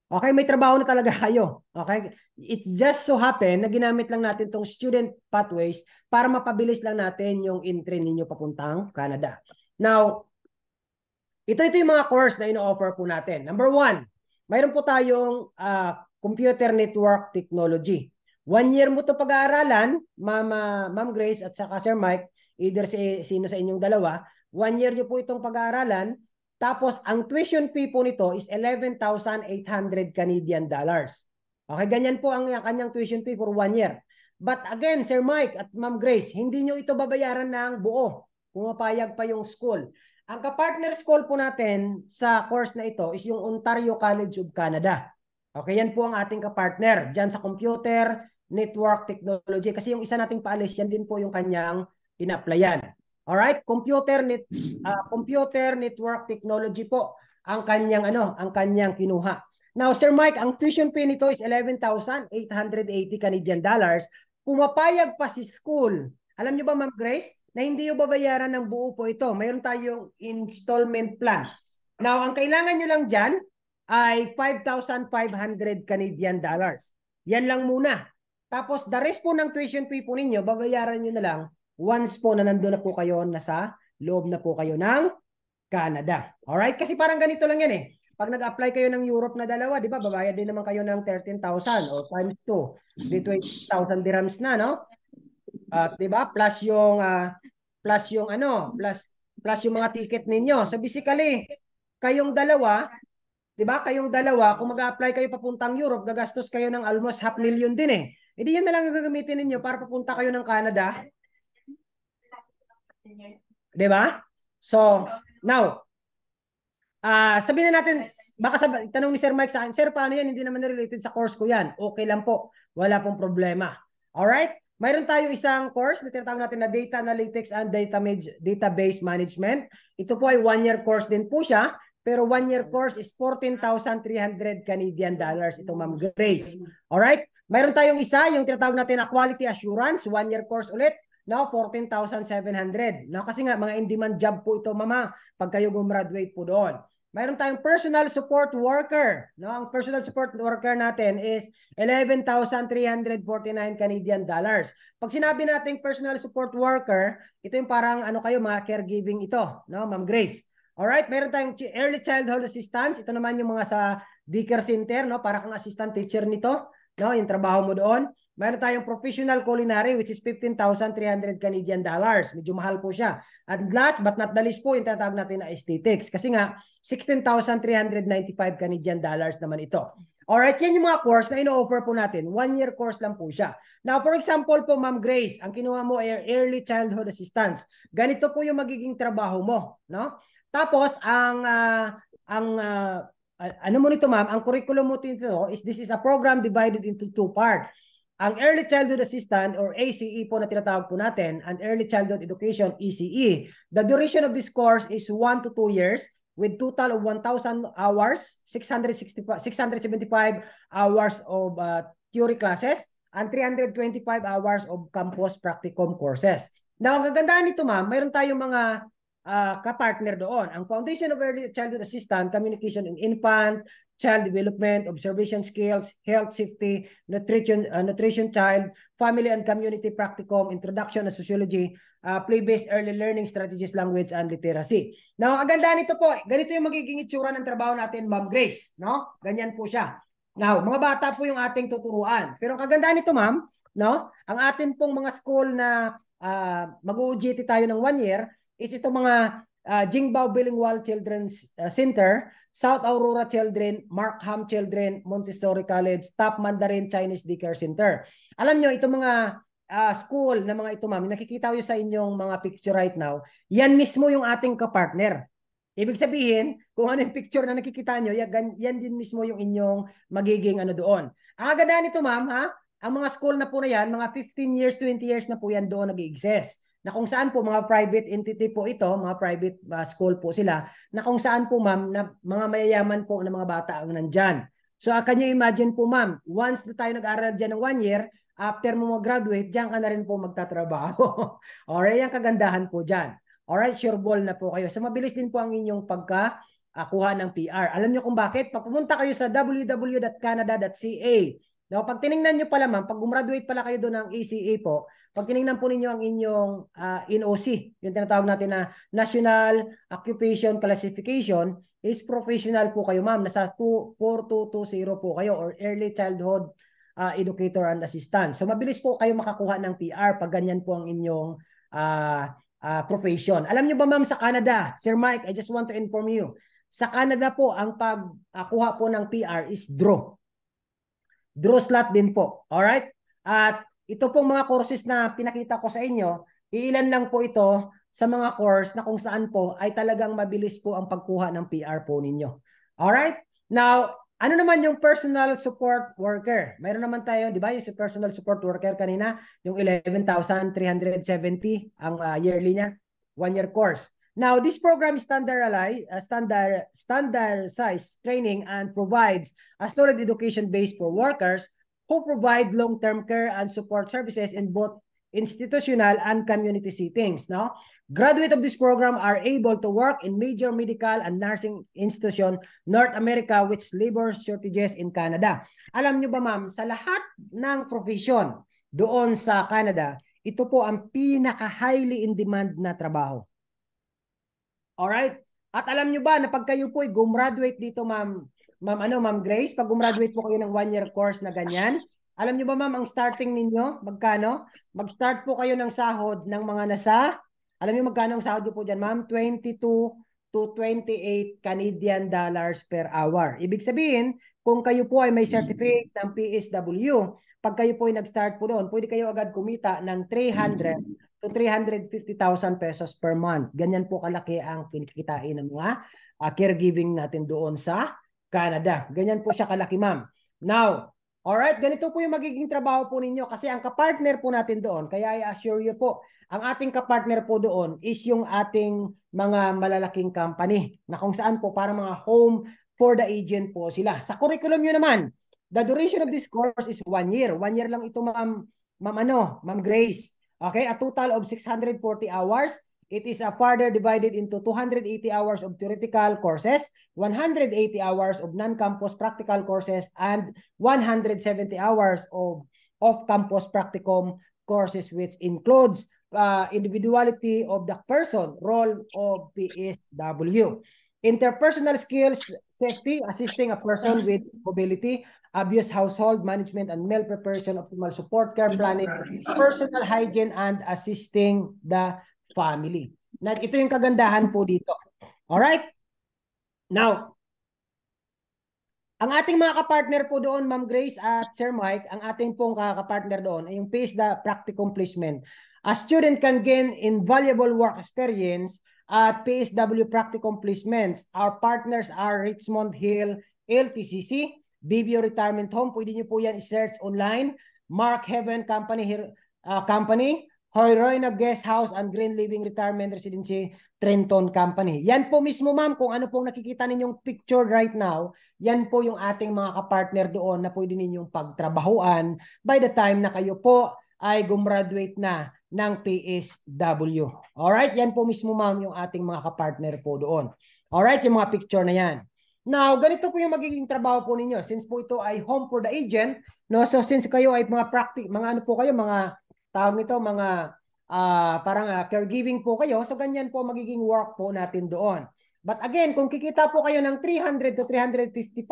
Okay, may trabaho na talaga kayo. Okay? It just so happen na ginamit lang natin tong student pathways para mapabilis lang natin yung entry ninyo papuntang Canada. Now, ito yung mga course na ino-offer po natin. Number 1, mayroon po tayong computer network technology. 1 year mo ito pag-aaralan, Ma'am Grace at saka Sir Mike, either sino sa inyong dalawa, 1 year nyo po itong pag-aaralan. Tapos, ang tuition fee po nito is 11,800 Canadian dollars. Okay, ganyan po ang kanyang tuition fee for 1 year. But again, Sir Mike at Ma'am Grace, hindi nyo ito babayaran ng buo. Pumapayag pa yung school. Ang kapartner school po natin sa course na ito is yung Ontario College of Canada. Okay, yan po ang ating kapartner dyan sa computer network technology. Kasi yung isa nating paalis, yan din po yung kanyang ina-applyan. Alright, computer network technology po ang kanyang kinuha. Now, Sir Mike, ang tuition fee nito is 11,880 Canadian dollars. Pumapayag pa si school. Alam niyo ba, Ma'am Grace, na hindi yung babayaran ng buo po ito. Mayroon tayong installment plan. Now, ang kailangan nyo lang dyan ay 5,500 Canadian dollars. Yan lang muna. Tapos, the rest po ng tuition fee po ninyo, babayaran nyo na lang once po na nandun na po kayo, nasa loob na po kayo ng Canada. Alright? Kasi parang ganito lang yan eh. Pag nag-apply kayo ng Europe na dalawa, di ba, babayad din naman kayo ng 13,000 o times 2. Di 20,000 dirhams na, no? Di ba? Plus yung plus yung mga ticket ninyo. So basically, kayong dalawa, di ba? Kayong dalawa, kung mag-apply kayo papuntang Europe, gagastos kayo ng almost 500,000 din eh. Hindi yan na lang ang gagamitin ninyo para papunta kayo ng Canada. Di ba? So, now, sabihin na natin, baka tanong ni Sir Mike sa akin, Sir, paano yan? Hindi naman related sa course ko yan. Okay lang po. Wala pong problema. Alright? Mayroon tayo isang course na tinatawag natin na Data Analytics and Database Management. Ito po ay 1-year course din po siya. Pero 1-year course is 14,300 Canadian dollars. Ito, Ma'am Grace. Alright? Mayroon tayong isa, yung tinatawag natin na Quality Assurance. 1-year course ulit. No, 14,700. No, kasi nga mga in-demand job po ito, mama, pag kayo gumraduate po doon. Mayroon tayong personal support worker. No, ang personal support worker natin is 11,349 Canadian dollars. Pag sinabi nating personal support worker, ito yung parang ano kayo, mga caregiving ito, no, Ma'am Grace. Alright, meron tayong early childhood assistance. Ito naman yung mga sa daycare center, no, para kang assistant teacher nito, no, yung trabaho mo doon. Mayroon tayong professional culinary which is 15,300 Canadian dollars. Medyo mahal po siya. At last but not the least po, yung tinatawag natin na aesthetics. Kasi nga, 16,395 Canadian dollars naman ito. Alright, yan yung mga course na ino-offer po natin. 1-year course lang po siya. Now, for example po, Ma'am Grace, ang kinuha mo ay early childhood assistance. Ganito po yung magiging trabaho mo, no? Tapos, ano mo nito, ma'am, ang curriculum mo nito is this is a program divided into 2 parts. Ang Early Childhood Assistant or ACE po na tinatawag po natin, and Early Childhood Education, ECE. The duration of this course is 1 to 2 years with total of 1,000 hours, 675 hours of theory classes, and 325 hours of campus practicum courses. Now, ang kagandahan nito, ma'am, mayroon tayong mga kapartner doon. Ang Foundation of Early Childhood Assistant, Communication in Infant, Child Development, Observation Skills, Health Safety, Nutrition Child, Family and Community Practicum, Introduction to Sociology, Play-Based Early Learning Strategies, Language and Literacy. Now, ang ganda nito po, ganito yung magiging itsura ng trabaho natin, Ma'am Grace. No? Ganyan po siya. Now, mga bata po yung ating tuturuan. Pero ang kaganda nito, ma'am, no? Ang atin pong mga school na mag-OJT tayo ng 1 year is ito mga Jingbao Bilingual Children's Center, South Aurora Children, Markham Children, Montessori College, Top Mandarin Chinese Daycare Center. Alam nyo, itong mga school na mga ito, ma'am, nakikita ko sa inyong mga picture right now, yan mismo yung ating kapartner. Ibig sabihin, kung ano yung picture na nakikita nyo, yan din mismo yung inyong magiging ano doon. Ang agad nito, ma'am, ha? Ang mga school na po na yan, mga 15 years, 20 years na po yan doon nag-exist. Na kung saan po mga private entity po ito, mga private school po sila, na kung saan po, ma'am, na mga mayayaman po na mga bata ang nandyan. So, can you imagine po, ma'am, once na tayo nag-aral dyan ng 1 year, after mo mag-graduate, dyan ka na rin po magtatrabaho. Alright, yung kagandahan po dyan. Alright, sure ball na po kayo. So, mabilis din po ang inyong pagkakuha ng PR. Alam nyo kung bakit? Pag pumunta kayo sa www.canada.ca, no, pag tinignan nyo pala, ma'am, pag gumraduate pala kayo doon ng ACA po, pag tinignan po ninyo ang inyong NOC, yung tinatawag natin na National Occupation Classification, is professional po kayo, ma'am. Nasa 4220 po kayo, or Early Childhood Educator and Assistant. So, mabilis po kayo makakuha ng PR pag ganyan po ang inyong profession. Alam nyo ba, ma'am, sa Canada, Sir Mike, I just want to inform you, sa Canada po, ang pagkuha po ng PR is draw. Draw slot din po. Alright? At ito pong mga courses na pinakita ko sa inyo, iilan lang po ito sa mga course na kung saan po ay talagang mabilis po ang pagkuha ng PR po ninyo. Alright? Now, ano naman yung personal support worker? Mayroon naman tayo, di ba, yung personal support worker kanina, yung 11,370 ang yearly niya, 1-year course. Now, this program is standardized training and provides a solid education base for workers who provide long-term care and support services in both institutional and community settings. No? Graduates of this program are able to work in major medical and nursing institution North America with labor shortages in Canada. Alam nyo ba, ma'am, sa lahat ng profession doon sa Canada, ito po ang pinaka-highly in demand na trabaho. Alright? At alam nyo ba na pag kayo po ay gumraduate dito, ma'am Grace, pag gumraduate po kayo ng 1-year course na ganyan, alam nyo ba, ma'am, ang starting ninyo, magkano? Mag-start po kayo ng sahod ng mga nasa Alam niyo magkano ang sahod niyo po dyan, ma'am? 22 to 28 Canadian dollars per hour. Ibig sabihin, kung kayo po ay may certificate ng PSW, pag kayo po ay nag-start po doon, pwede kayo agad kumita ng 300 to 350,000 pesos per month. Ganyan po kalaki ang kinikitain ng mga caregiving natin doon sa Canada. Ganyan po siya kalaki, ma'am. Now, alright, ganito po yung magiging trabaho po ninyo kasi ang kapartner po natin doon, kaya I assure you po, ang ating kapartner po doon is yung ating mga malalaking company na kung saan po para mga home for the agent po sila. Sa curriculum nyo naman, the duration of this course is 1 year. 1 year lang ito, Ma'am Grace. Okay, a total of 640 hours. It is further divided into 280 hours of theoretical courses, 180 hours of non-campus practical courses, and 170 hours of off-campus practicum courses, which includes individuality of the person, role of PSW. Interpersonal skills, safety, assisting a person with mobility, abuse, household management and meal preparation, optimal support, care planning, personal hygiene, and assisting the family. Ito yung kagandahan po dito. Alright? Now, ang ating mga kapartner po doon, Ma'am Grace at Sir Mike, ang ating pong kapartner doon ay yung PACE the Practicum Placement. A student can gain invaluable work experience at PSW Practicum Placements. Our partners are Richmond Hill LTCC, BBO Retirement Home. Pwede nyo po yan i-search online. Mark Heaven Company, Hoyroyna Guest House and Green Living Retirement Residency Trenton Company. Yan po mismo, ma'am, kung ano pong nakikita ninyong picture right now, yan po yung ating mga kapartner doon na pwede ninyong pagtrabahuan by the time na kayo po ay gumraduate na ng PSW. Alright, yan po mismo, ma'am, yung ating mga kapartner po doon. Alright, yung mga picture na yan. Now, ganito po yung magiging trabaho po ninyo. Since po ito ay home for the agent, no? So since kayo ay mga ano po kayo, mga tawag nito, mga parang caregiving po kayo, so ganyan po magiging work po natin doon. But again, kung kikita po kayo ng 300 to 355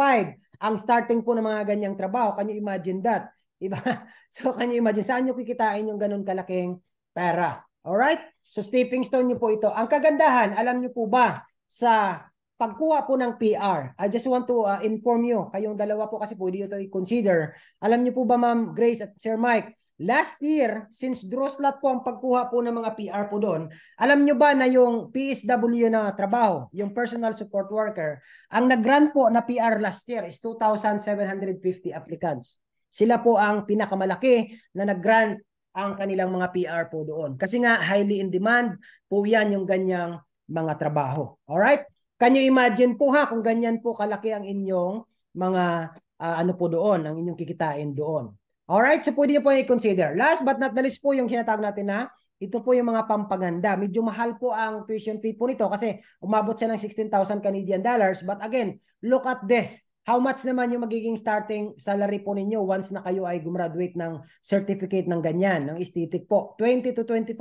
ang starting po ng mga ganyang trabaho, can you imagine that? Diba? So can you imagine, saan nyo kikitain yung ganun kalaking pera? Alright? So stepping stone nyo po ito. Ang kagandahan, alam nyo po ba sa pagkuha po ng PR, I just want to inform you, kayong dalawa po kasi pwede ito i-consider. Alam nyo po ba, Ma'am Grace at Sir Mike, last year, since Droslat po ang pagkuha po ng mga PR po doon, alam nyo ba na yung PSW na trabaho, yung personal support worker, ang nag-grant po na PR last year is 2,750 applicants. Sila po ang pinakamalaki na nag-grant ang kanilang mga PR po doon. Kasi nga, highly in demand po yan yung ganyang mga trabaho. Alright? Can you imagine po ha, kung ganyan po kalaki ang inyong mga ano po doon, ang inyong kikitain doon. Alright, so pwede nyo po i-consider. Last but not the least po yung sinatawag natin na ito po yung mga pampaganda. Medyo mahal po ang tuition fee po nito kasi umabot siya ng 16,000 Canadian dollars. But again, look at this. How much naman yung magiging starting salary po ninyo once na kayo ay gumraduate ng certificate ng ganyan, ng aesthetic po? 20 to 25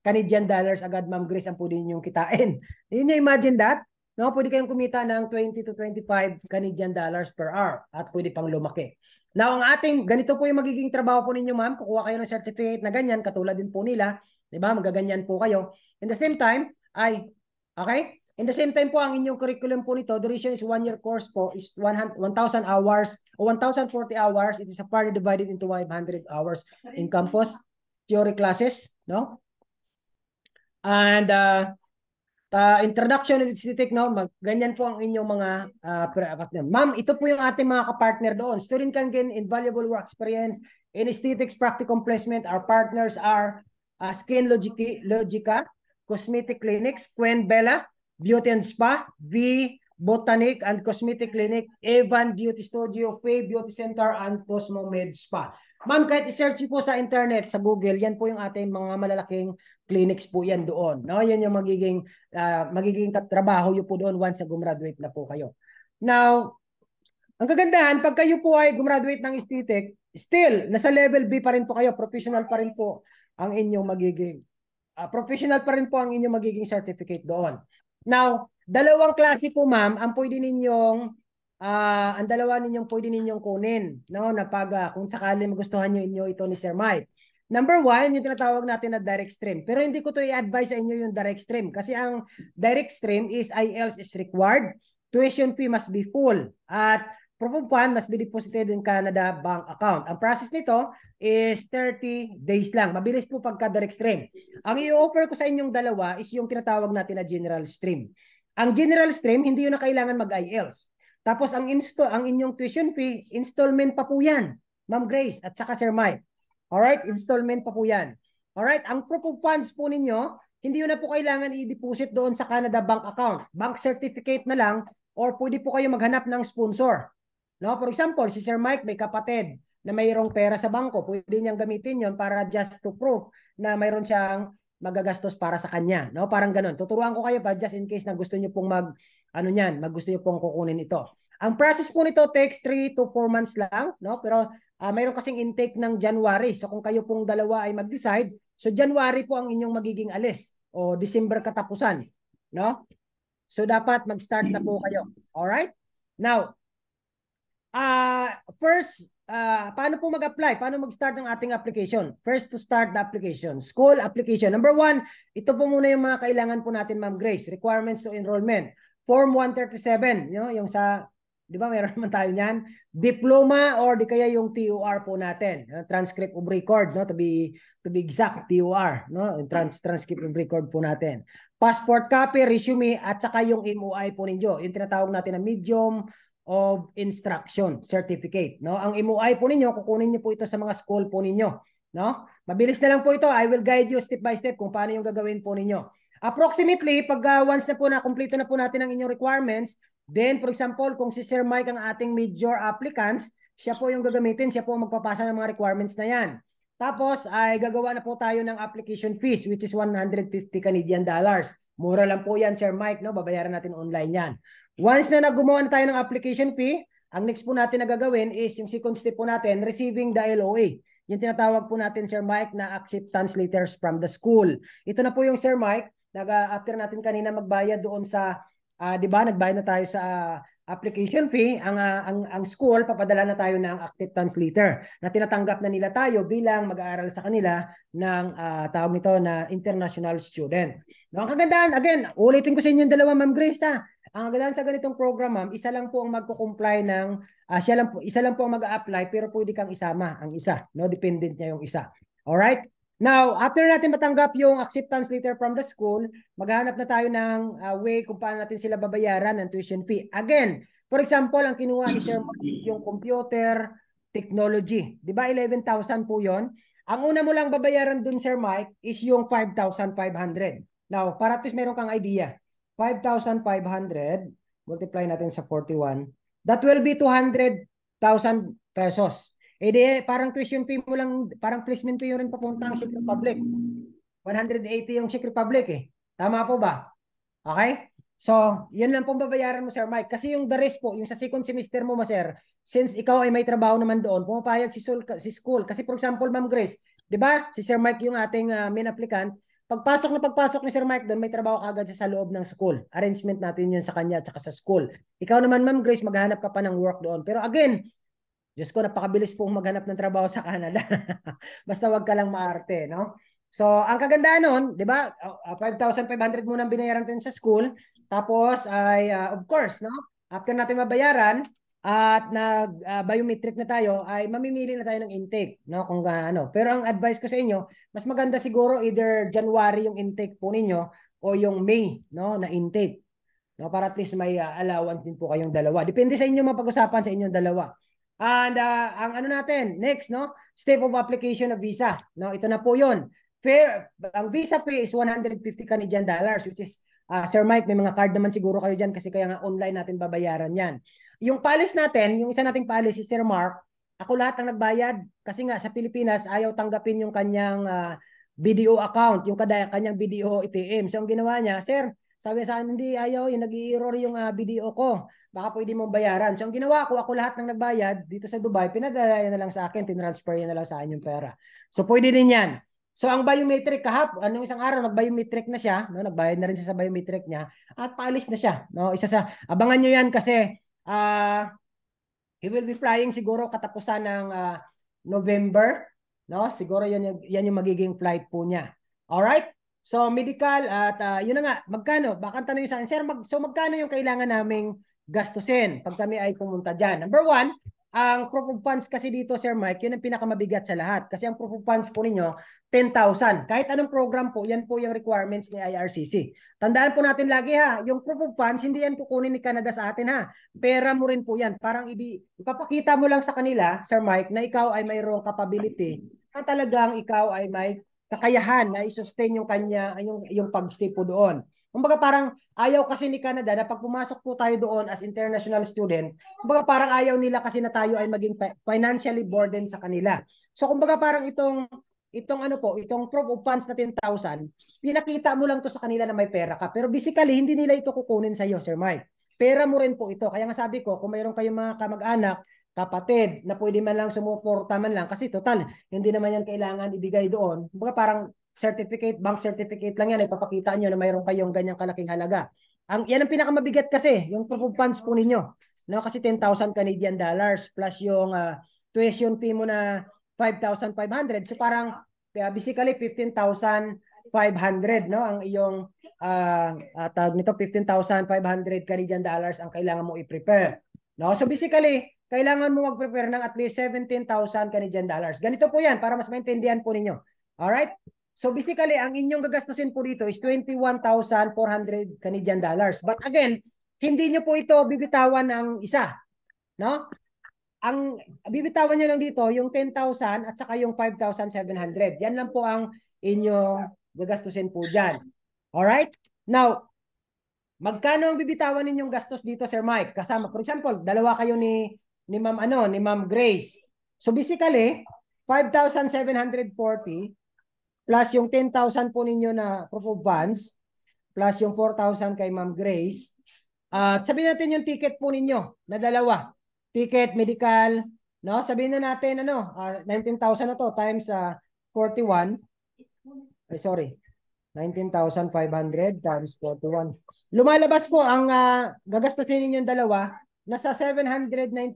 Canadian dollars agad, Ma'am Grace, ang pwede ninyong kitain. Did you imagine that? No, pwede kayong kumita ng 20 to 25 Canadian dollars per hour at pwede pang lumaki. Now, ang ating, ganito po yung magiging trabaho po ninyo, ma'am. Kukuha kayo ng certificate na ganyan, katulad din po nila. Diba? Magaganyan po kayo. In the same time, okay? In the same time po, ang inyong curriculum po nito, duration is 1-year course po, is 1,000 hours, o 1,040 hours. It is further divided into 500 hours in campus theory classes, no? And, introduction and aesthetic, no? Ganyan po ang inyong mga ma'am, ito po yung ating mga kapartner doon. Student can gain invaluable work experience in aesthetics practicum placement. Our partners are Skin Logica, Cosmetic Clinics, Quen Bella, Beauty and Spa, V Botanic and Cosmetic Clinic, Evan Beauty Studio, Faye Beauty Center, and Cosmo Med Spa. Ma'am, kahit i-search po sa internet, sa Google, yan po yung ating mga malalaking clinics po yan doon. No? Yan yung magiging trabaho nyo po doon once na gumraduate na po kayo. Now, ang kagandahan, pag kayo po ay gumraduate ng aesthetic, still, nasa level B pa rin po kayo, professional pa rin po ang inyong magiging certificate doon. Now, dalawang klase po, ma'am, ang pwede ninyong ang dalawa ninyong pwede ninyong kunin, no, na pag kung sakali magustuhan niyo ito ni Sir Mike. Number one, yung tinatawag natin na direct stream. Pero hindi ko to i-advise sa inyo yung direct stream kasi ang direct stream is IELTS is required. Tuition fee must be full. At proof of fund must be deposited in Canada bank account. Ang process nito is 30 days lang. Mabilis po pagka direct stream. Ang i-offer ko sa inyong dalawa is yung tinatawag natin na general stream. Ang general stream, hindi yun na kailangan mag-IELTS. Tapos ang inyong tuition fee, installment pa po yan. Ma'am Grace at saka Sir Mike. Alright, installment pa po yan. Alright, ang proof of funds po ninyo, hindi yun na po kailangan i-deposit doon sa Canada bank account. Bank certificate na lang or pwede po kayo maghanap ng sponsor. No? For example, si Sir Mike may kapatid na mayroong pera sa bangko. Pwede niyang gamitin yon para just to prove na mayroon siyang magagastos para sa kanya. No? Parang ganun. Tuturuan ko kayo pa just in case na gusto niyo pong gusto niyo pong kukunin ito. Ang process po nito takes 3 to 4 months lang, no? Pero mayroon kasing intake ng January. So kung kayo pong dalawa ay mag-decide, so January po ang inyong magiging alis o December katapusan, no? So dapat mag-start na po kayo. All right? Now, first, paano po mag-apply? Paano mag-start ng ating application? First to start the application, school application. Number one, ito po muna yung mga kailangan po natin, Ma'am Grace. Requirements to enrollment. Form 137, no? Yung sa di ba meron naman tayo niyan, diploma or di kaya yung TOR po natin, transcript of record, no, to be exact, TOR, no, transcript of record po natin. Passport copy, resume at saka yung MOI po ninyo, yung tinatawag natin na medium of instruction certificate, no. Ang MOI po ninyo, kukunin niyo po ito sa mga school po ninyo, no. Mabilis na lang po ito. I will guide you step by step kung paano yung gagawin po ninyo. Approximately, pag once na po na kumpleto na po natin ang inyong requirements, then, for example, kung si Sir Mike ang ating major applicants, siya po yung gagamitin, siya po ang magpapasa ng mga requirements na yan. Tapos, ay gagawa na po tayo ng application fees, which is 150 Canadian dollars. Mura lang po yan, Sir Mike, no? Babayaran natin online yan. Once na gumawa na tayo ng application fee, ang next po natin na gagawin is yung second step po natin, receiving the LOA. Yung tinatawag po natin, Sir Mike, na acceptance letters from the school. Ito na po yung Sir Mike, after natin kanina magbayad doon sa 'di ba nagbayad na tayo sa application fee, ang school papadala na tayo ng acceptance letter na tinatanggap na nila tayo bilang mag-aaral sa kanila ng tawag nito na international student. No, ang kagandahan, again, ulitin ko sa inyo yung dalawa, Ma'am Grace, ha. Ang kagandahan sa ganitong program, ma'am, isa lang po ang magko-comply ng isa lang po ang mag-a-apply pero pwede kang isama ang isa, no, dependent niya yung isa. All right? Now, after natin matanggap yung acceptance letter from the school, maghahanap na tayo ng way kung paano natin sila babayaran ng tuition fee. Again, for example, ang kinuha ni Sir Mike, yung computer technology. Di ba 11,000 po yon? Ang una mo lang babayaran dun, Sir Mike, is yung 5,500. Now, para at least meron kang idea. 5,500, multiply natin sa 41. That will be 200,000 pesos. Eh di, parang tuition fee mo lang, parang placement fee rin papunta ang Czech Republic. 180 yung Czech Republic eh. Tama po ba? Okay? So, yun lang pong babayaran mo, Sir Mike. Kasi yung the rest po, yung sa second semester mo, sir, since ikaw ay may trabaho naman doon, pumapayag si school. Kasi for example, Ma'am Grace, di ba? Si Sir Mike yung ating main applicant. Pagpasok ni Sir Mike doon, may trabaho kagad sa loob ng school. Arrangement natin yun sa kanya at sa school. Ikaw naman, Ma'am Grace, maghanap ka pa ng work doon. Pero again, Diyos ko, napakabilis pong maghanap ng trabaho sa Canada. Basta wag ka lang maarte, no? So, ang kagandahan nun, di ba, 5,500 muna ang binayaran natin sa school. Tapos, ay, of course, no? After natin mabayaran, at nag-biometric na tayo, ay mamimili na tayo ng intake, no? Kung ano. Pero ang advice ko sa inyo, mas maganda siguro either January yung intake po ninyo o yung May, no, na intake. No, para at least may allowance din po kayong dalawa. Depende sa inyo mapag-usapan sa inyong dalawa. And ang ano natin, next, no? Step of application of visa. No, ito na po 'yon. Ang visa fee is 150 Canadian dollars, which is Sir Mike, may mga card naman siguro kayo diyan kasi kaya nga online natin babayaran 'yan. Yung policy natin, yung isa nating policy, Sir Mark, ako lahat ang nagbayad kasi nga sa Pilipinas ayaw tanggapin yung kanyang BDO account, yung kanyang BDO ATM. So ang ginawa niya, Sir, sabi sa akin, hindi, ayaw, yung nag-i-error yung BDO ko. Baka pwede mong bayaran. So, ang ginawa ko, ako lahat ng nagbayad dito sa Dubai, pinadala na lang sa akin, tinransfer na lang sa akin yung pera. So, pwede din yan. So, ang biometric anong isang araw, nag-biometric na siya, no? Nagbayad na rin siya sa biometric niya, at paalis na siya. No? Abangan nyo yan kasi he will be flying siguro katapusan ng November. No? Siguro yan yung magiging flight po niya. Alright? So, medical at yun na nga, magkano? Baka tanong sa akin, sir, magkano yung kailangan naming gastusin pag kami ay pumunta dyan? Number one, ang proof of funds kasi dito, Sir Mike, yun ang pinakamabigat sa lahat. Kasi ang proof of funds po ninyo, 10,000. Kahit anong program po, yan po yung requirements ni IRCC. Tandaan po natin lagi ha, yung proof of funds, hindi yan kukunin ni Canada sa atin ha. Pera mo rin po yan. Parang ipapakita mo lang sa kanila, Sir Mike, na ikaw ay mayroong capability na talagang ikaw ay may kakayahan na i-sustain yung kanya, yung pag-stay po doon. Kumbaga parang ayaw kasi ni Canada na pag pumasok po tayo doon as international student, kumbaga parang ayaw nila kasi na tayo ay maging financially burdened sa kanila. So kumbaga parang itong proof of funds na 10,000, pinakita mo lang to sa kanila na may pera ka. Pero basically, hindi nila ito kukunin sa iyo, Sir Mike. Pera mo rin po ito. Kaya nga sabi ko, kung mayroon kayong mga kamag-anak, kapatid, na pwede man lang sumuporta man lang, kasi total, hindi naman yan kailangan ibigay doon. Kumbaga parang certificate, bank certificate lang yan, ipapakita nyo na mayroon kayong ganyang kalaking halaga. Yan ang pinakamabigat kasi, yung proof of funds po ninyo. No, kasi 10,000 Canadian dollars plus yung tuition fee mo na 5,500. So parang basically 15,500, no, ang iyong tawag nito 15,500 Canadian dollars ang kailangan mo i-prepare. No, so basically kailangan mo mag-prepare ng at least 17,000 Canadian dollars. Ganito po 'yan para mas maintindihan po ninyo. All right? So basically, ang inyong gagastusin po dito is 21,400 Canadian dollars. But again, hindi nyo po ito bibitawan ng isa. No? Ang bibitawan nyo lang dito, yung 10,000 at saka yung 5,700. Yan lang po ang inyong gagastusin po dyan. Alright? Now, magkano ang bibitawan ninyong gastos dito, Sir Mike? Kasama, for example, dalawa kayo ni Ma'am Grace. So basically, 5,740 plus yung 10,000 po ninyo na proof of funds, plus yung 4,000 kay Ma'am Grace. Sabihin natin yung ticket po ninyo na dalawa. Ticket, medical, no? Sabihin na natin 19,000 na to times 41. Ay, sorry. 19,500 times 41. Lumalabas po ang gagastusin ninyong dalawa nasa 799,000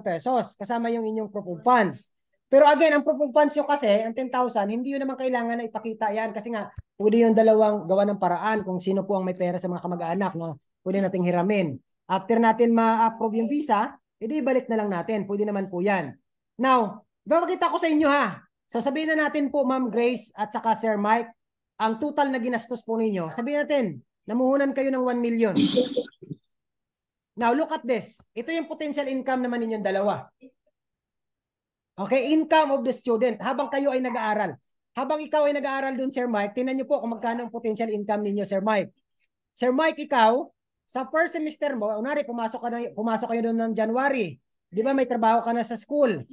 pesos kasama yung inyong proof of funds. Pero again, ang proof of funds nyo kasi, ang 10,000, hindi yun naman kailangan na ipakita yan kasi nga, pwede yung dalawang gawa ng paraan kung sino po ang may pera sa mga kamag-anak na pwede nating hiramin. After natin ma-approve yung visa, edi balik na lang natin. Pwede naman po yan. Now, bakita ko sa inyo ha. So sabihin na natin po, Ma'am Grace at saka Sir Mike, ang total na ginastos po ninyo, sabihin natin, namuhunan kayo ng 1 million. Now, look at this. Ito yung potential income naman ninyong dalawa. Okay, income of the student habang kayo ay nag-aaral. Habang ikaw ay nag-aaral dun, Sir Mike, tingnan niyo po kung magkano ang potential income ninyo, Sir Mike. Sir Mike, ikaw, sa first semester mo, unari, pumasok kayo doon ng January. Di ba may trabaho ka na sa school?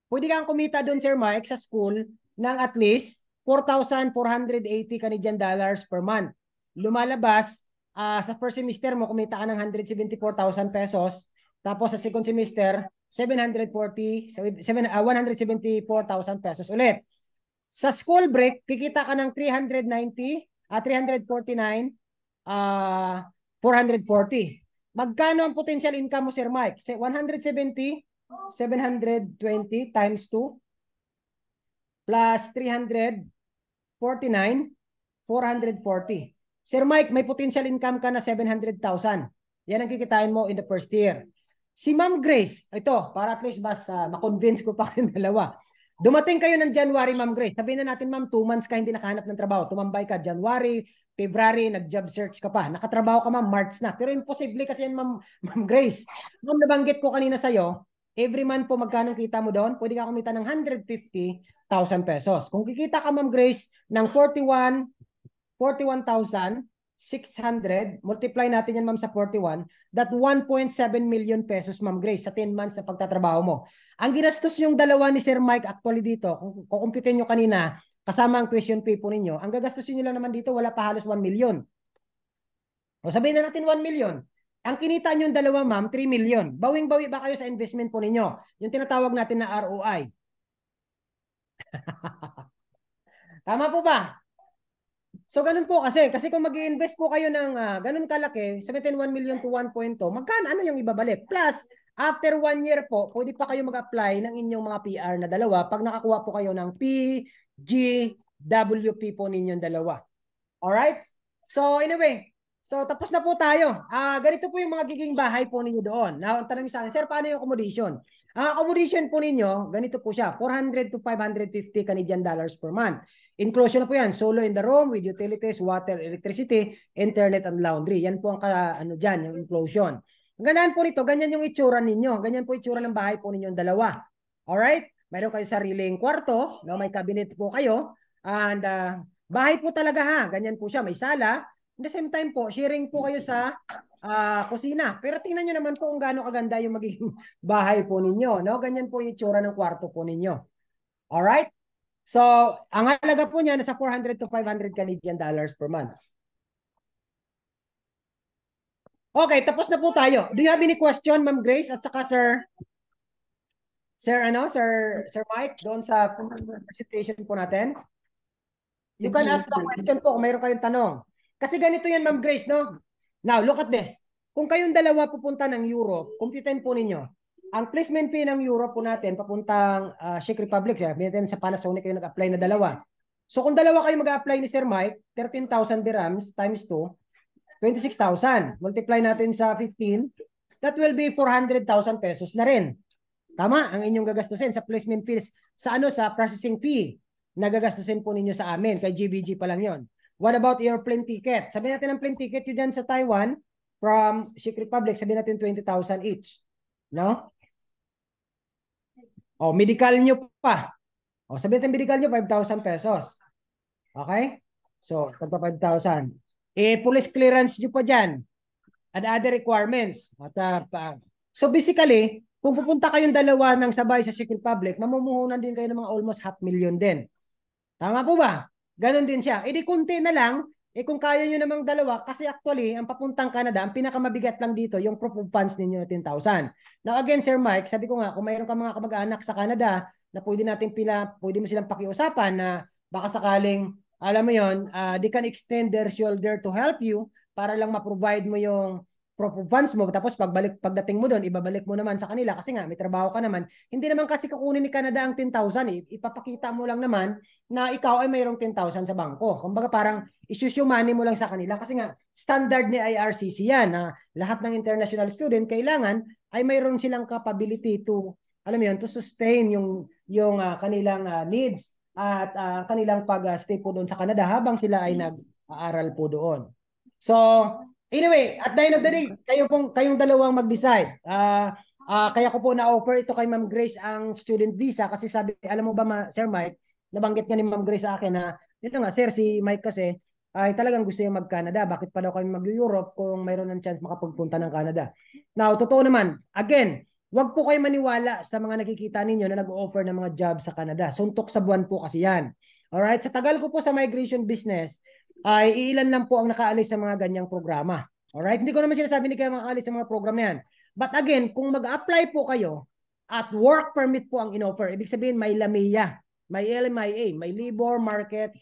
Pwede kang kumita doon, Sir Mike, sa school ng at least 4,480 Canadian dollars per month. Lumalabas, sa first semester mo, kumita ka ng 174,000 pesos. Tapos sa second semester, 174,000 pesos ulit. Sa school break, kikita ka ng 349, 440. Magkano ang potential income mo, Sir Mike? 170, 720 times 2 plus 349, 440. Sir Mike, may potential income ka na 700,000. Yan ang kikitain mo in the first year. Si Ma'am Grace, ito, para at least ma-convince ko pa kayong dalawa. Dumating kayo ng January, Ma'am Grace. Sabihin na natin, Ma'am, 2 months ka hindi nakahanap ng trabaho. Tumambay ka January, February, nag-job search ka pa. Nakatrabaho ka, Ma'am, March na. Pero imposible kasi yan, Ma'am Grace. Ma'am, nabanggit ko kanina sa'yo, every month po magkano kita mo doon? Pwede ka kumita ng 150,000 pesos. Kung kikita ka, Ma'am Grace, ng 41,600, multiply natin yan, Ma'am, sa 41, that 1.7 million pesos, Ma'am Grace, sa 10 months na pagtatrabaho mo. Ang ginastos yung dalawa ni Sir Mike actually dito, kung kukumpitin nyo kanina, kasama ang tuition fee po ninyo, ang gagastusin nyo lang naman dito, wala pa halos 1 million. O sabihin na natin 1 million. Ang kinita nyo yung dalawa, Ma'am, 3 million. Bawing-bawi ba kayo sa investment po ninyo? Yung tinatawag natin na ROI. Tama po ba? So ganun po kasi kung mag-i-invest po kayo ng ganun kalaki, 1 million to 1.2, magkano ano yung ibabalik? Plus, After 1 year po, pwede pa kayo mag-apply ng inyong mga PR na dalawa pag nakakuha po kayo ng PGWP po ninyong dalawa. Alright? So anyway, so tapos na po tayo. Ganito po yung mga giging bahay po ninyo doon. Now, ang tanong sa akin, sir, paano yung accommodation? Ang accommodation po ninyo, ganito po siya, 400 to 550 Canadian dollars per month. Inclusion na po yan, solo in the room with utilities, water, electricity, internet, and laundry. Yan po ang dyan, yung inclusion. Ganyan po nito, ganyan yung itsura ninyo. Ganyan po itsura ng bahay po ninyong dalawa. Alright? Mayroon kayo sariling kwarto, no? May cabinet po kayo. And bahay po talaga ha. Ganyan po siya. May sala. At the same time po, sharing po kayo sa kusina. Pero tingnan nyo naman po kung gaano kaganda yung magiging bahay po ninyo. No? Ganyan po yung itsura ng kwarto po ninyo. Alright? So, ang halaga po niya nasa 400 to 500 Canadian dollars per month. Okay, tapos na po tayo. Do you have any question, Ma'am Grace at saka Sir Mike doon sa presentation po natin? You can ask the question po kung mayroon kayong tanong. Kasi ganito yan, Ma'am Grace, no? Now, look at this. Kung kayong dalawa pupunta ng Europe, computein po ninyo. Ang placement fee ng Europe po natin papuntang Czech Republic, natin sa Panasonic kayo nag-apply na dalawa. So kung dalawa kayo mag-apply ni Sir Mike, 13,000 dirhams times 2, 26,000. Multiply natin sa 15. That will be 400,000 pesos na rin. Tama? Ang inyong gagastusin sa placement fees. Sa processing fee. Nagagastusin po ninyo sa amin. Kay GBG pa lang yon. What about your plane ticket? Sabihin natin ang plane ticket yun dyan sa Taiwan from Czech Republic. Sabihin natin 20,000 each. No? O, medical nyo pa. O, sabihin natin medical nyo 5,000 pesos. Okay? So, 5,000. Police clearance nyo pa dyan and other requirements. So basically, kung pupunta kayong dalawa ng sabay sa Czech Republic, mamumuhunan din kayo ng mga almost 500,000 din. Tama po ba? Ganon din siya. Di kunti na lang, kung kaya nyo namang dalawa, kasi actually, ang papuntang Canada, ang pinakamabigat lang dito, yung proof of funds ninyo na 10,000. Now again, Sir Mike, sabi ko nga, kung mayroon ka mga kamag-anak sa Canada, na pwede mo silang pakiusapan na baka sakaling alam mo yon, they can extend their shoulder to help you para lang ma-provide mo yung proof of funds mo. Tapos pagdating mo doon, ibabalik mo naman sa kanila kasi nga may trabaho ka naman. Hindi naman kasi kukunin ni Canada ang 10,000. Ipapakita mo lang naman na ikaw ay mayroong 10,000 sa bangko. Kumbaga parang issue money mo lang sa kanila kasi nga standard ni IRCC yan na lahat ng international student kailangan ay mayroon silang capability to, alam mo yun, to sustain yung kanilang needs at kanilang pag-stay po doon sa Canada habang sila ay nag-aaral po doon. So, anyway, at the end of the day, kayong dalawang mag-decide. Kaya ko po na-offer ito kay Ma'am Grace ang student visa kasi sabi, alam mo ba Sir Mike, nabanggit nga ni Ma'am Grace sa akin na, yun nga, Sir, si Mike kasi ay talagang gusto niya mag-Canada. Bakit pa daw kami mag-Europe kung mayroon ng chance makapagpunta ng Canada? Now, totoo naman, again, wag po kayo maniwala sa mga nakikita ninyo na nag-o-offer ng mga job sa Canada. Suntok sa buwan po kasi yan. Alright? Sa tagal ko po sa migration business, ay iilan lang po ang nakaalis sa mga ganyang programa. Alright? Hindi ko naman sinasabi hindi kayo makaalis sa mga programa yan. But again, kung mag-apply po kayo at work permit po ang in-offer, ibig sabihin may LAMIA, may LMIA, may labor market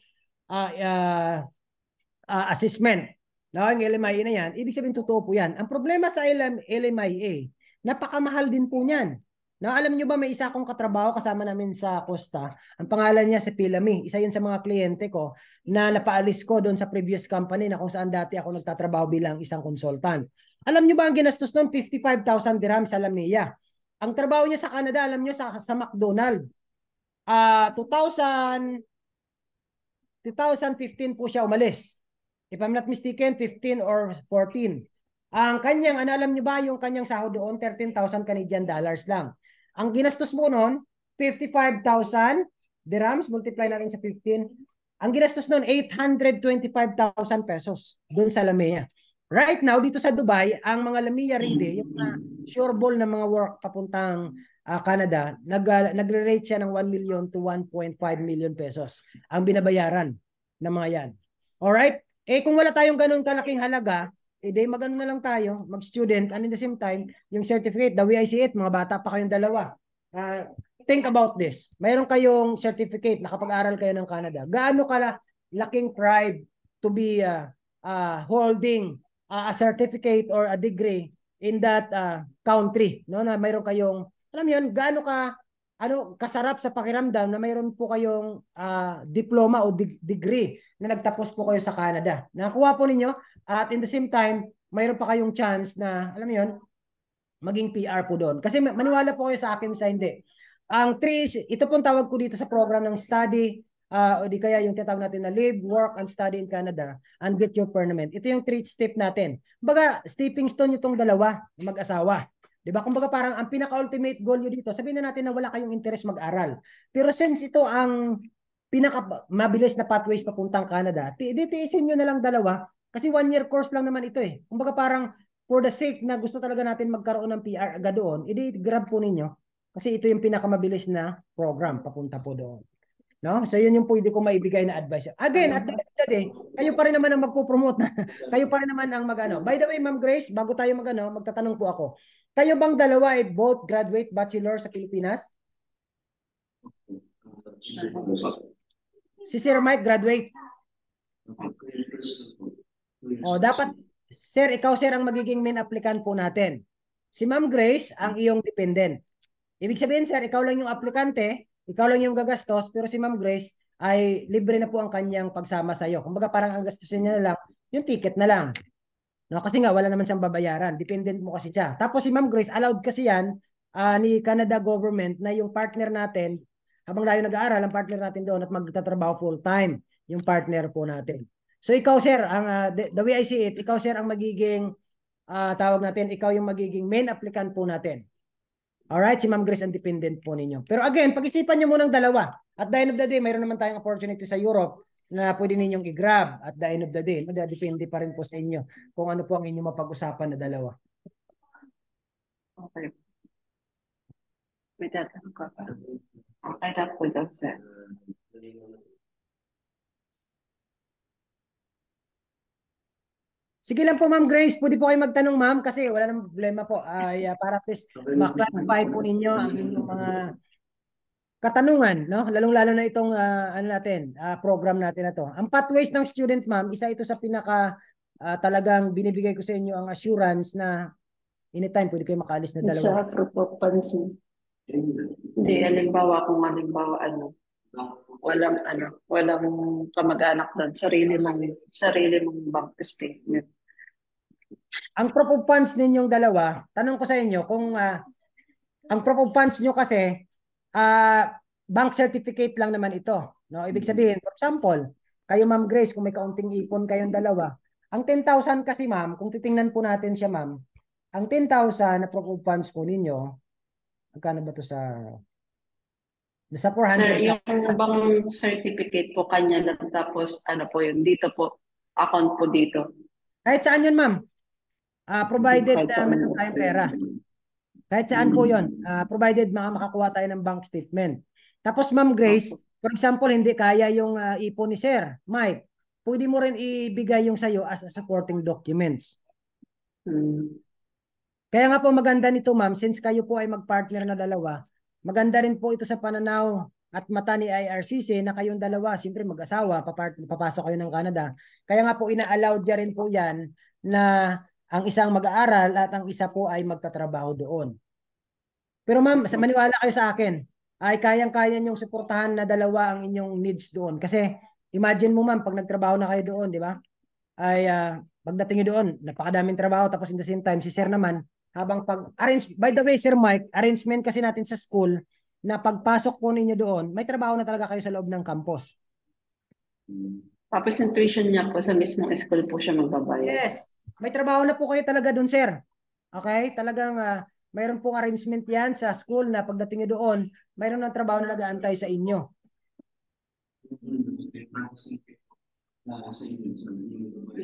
assessment. No, ang LMIA na yan, ibig sabihin totoo po yan. Ang problema sa LMIA, napakamahal din po niyan. Na alam niyo ba may isa akong katrabaho kasama namin sa Costa. Ang pangalan niya si Pilami. Isa 'yun sa mga kliyente ko na napaalis ko doon sa previous company na kung saan dati ako nagtatrabaho bilang isang consultant. Alam niyo ba ang ginastos noon 55,000 dirhams sa LAMIA. Ang trabaho niya sa Canada, alam niyo sa McDonald's. 2015 po siya umalis. If I'm not mistaken, 15 or 14. Ang kanyang, alam niyo ba yung kanyang sahod doon, 13,000 Canadian dollars lang. Ang ginastos mo noon, 55,000 dirhams, multiply natin sa 15. Ang ginastos noon, 825,000 pesos doon sa LAMIA. Right now, dito sa Dubai, ang mga LAMIA rate, yung sureball na mga work papuntang Canada, nagre-rate siya ng 1 million to 1.5 million pesos ang binabayaran ng mga yan. Alright? Kung wala tayong ganun kalaking halaga, magano na lang tayo, mag-student, and in the same time, yung certificate, the way I see it, mga bata pa kayong dalawa. Think about this. Mayroon kayong certificate, nakapag-aral kayo ng Canada. Gaano laking pride to be holding a certificate or a degree in that country, no, na mayroon kayong, alam mo yun, gaano ka kasarap sa pakiramdam na mayroon po kayong diploma o degree na nagtapos po kayo sa Canada. Nakuha po ninyo at in the same time, mayroon pa kayong chance na, alam mo yun, maging PR po doon. Kasi maniwala po kayo sa akin sa hindi. Ang three, ito pong tawag ko dito sa program ng study, o di kaya yung tinatawag natin na live, work, and study in Canada and get your permanent. Ito yung 3 step natin. Kumbaga, stepping stone itong dalawa, mag-asawa. Diba? Kumbaga parang ang pinaka-ultimate goal nyo dito, sabihin na natin na wala kayong interest mag-aral. Pero since ito ang pinaka-mabilis na pathways papuntang Canada, ditiisin nyo na lang dalawa kasi 1-year course lang naman ito eh. Kumbaga parang for the sake na gusto talaga natin magkaroon ng PR agad doon, i-grab po ninyo kasi ito yung pinakamabilis na program papunta po doon. No? So yun yung pwede ko maibigay na advice. Again, at the end of the day, kayo pa rin naman ang magpo-promote na. Kayo pa rin naman ang magano. By the way, Ma'am Grace, bago tayo magano, magtatanong po ako. Kayo bang dalawa ay both graduate bachelor sa Pilipinas? Si Sir Mike graduate. O dapat Sir, ikaw sir ang magiging main applicant po natin. Si Ma'am Grace ang iyong dependent. Ibig sabihin sir, ikaw lang yung aplikante, ikaw lang yung gagastos, pero si Ma'am Grace ay libre na po ang kanyang pagsama sa iyo. Kumbaga parang ang gastusin niya na lang, yung ticket na lang. No, kasi nga wala naman siyang babayaran, dependent mo kasi siya. Tapos si Ma'am Grace, allowed kasi yan ni Canada government na yung partner natin, habang tayo nag-aaral, ang partner natin doon at magtatrabaho full-time, yung partner po natin. So ikaw sir, ang the way I see it, ikaw sir ang magiging tawag natin, ikaw yung magiging main applicant po natin. Alright, si Ma'am Grace ang dependent po ninyo. Pero again, pag-isipan nyo munang dalawa. At the end of the day, mayroon naman tayong opportunity sa Europe na pwede ninyong i-grab at the end of the day. Depende pa rin po sa inyo kung ano po ang inyong mapag-usapan na dalawa. Okay. May tatanong ka pa. Okay na po daw, sir. Sige lang po Ma'am Grace, pwede po kayo magtanong ma'am kasi wala namang problema po. Para at least ma-clarify po ninyo ang inyong mga katanungan, no? Lalong-lalo na itong ano natin, program natin na to. Ang pathways ng student ma'am, isa ito sa pinaka talagang binibigay ko sa inyo ang assurance na anytime pwede kayo makaalis na dalawa. Sa proof of funds. Hindi, halimbawa kung walang kamag-anak doon, sarili mong bank statement. Ang proof of funds ninyong dalawa, tanong ko sa inyo kung ang proof of funds nyo kasi bank certificate lang naman ito, no? Ibig sabihin, for example, kayo Ma'am Grace, kung may kaunting ipon kayong dalawa, ang 10,000 kasi ma'am, kung titingnan po natin siya ma'am, ang 10,000 na proof of funds po ninyo, magkano ba to sa 400? Sir, yung bang certificate po kanya lang tapos ano po yun, dito po, account po dito. Kahit saan yun ma'am, provided meron tayong pera. Kahit saan po yun, provided makakuha tayo ng bank statement. Tapos Ma'am Grace, for example, hindi kaya yung ipon ni Sir Mike, pwede mo rin ibigay yung sa'yo as a supporting documents. Kaya nga po maganda nito ma'am, since kayo po ay magpartner na dalawa, maganda rin po ito sa pananaw at mata ni IRCC na kayong dalawa, siyempre mag-asawa, papasok kayo ng Canada. Kaya nga po ina-allowed niya rin po yan na ang isang mag-aaral at ang isa po ay magtatrabaho doon. Pero ma'am, maniwala kayo sa akin, ay kayang-kaya niyong suportahan na dalawa ang inyong needs doon. Kasi imagine mo ma'am, pag nagtrabaho na kayo doon, di ba? Ay pagdating nyo doon, napakadaming trabaho tapos in the same time, si Sir naman, habang by the way, Sir Mike, arrangement kasi natin sa school na pagpasok po ninyo doon, may trabaho na talaga kayo sa loob ng campus. Tapos yung tuition niya po sa mismong school po siya magbabayad. Yes. May trabaho na po kayo talaga doon, sir. Okay? Talagang mayroon pong arrangement yan sa school na pagdating nyo doon, mayroon ng trabaho na nag-aantay sa inyo.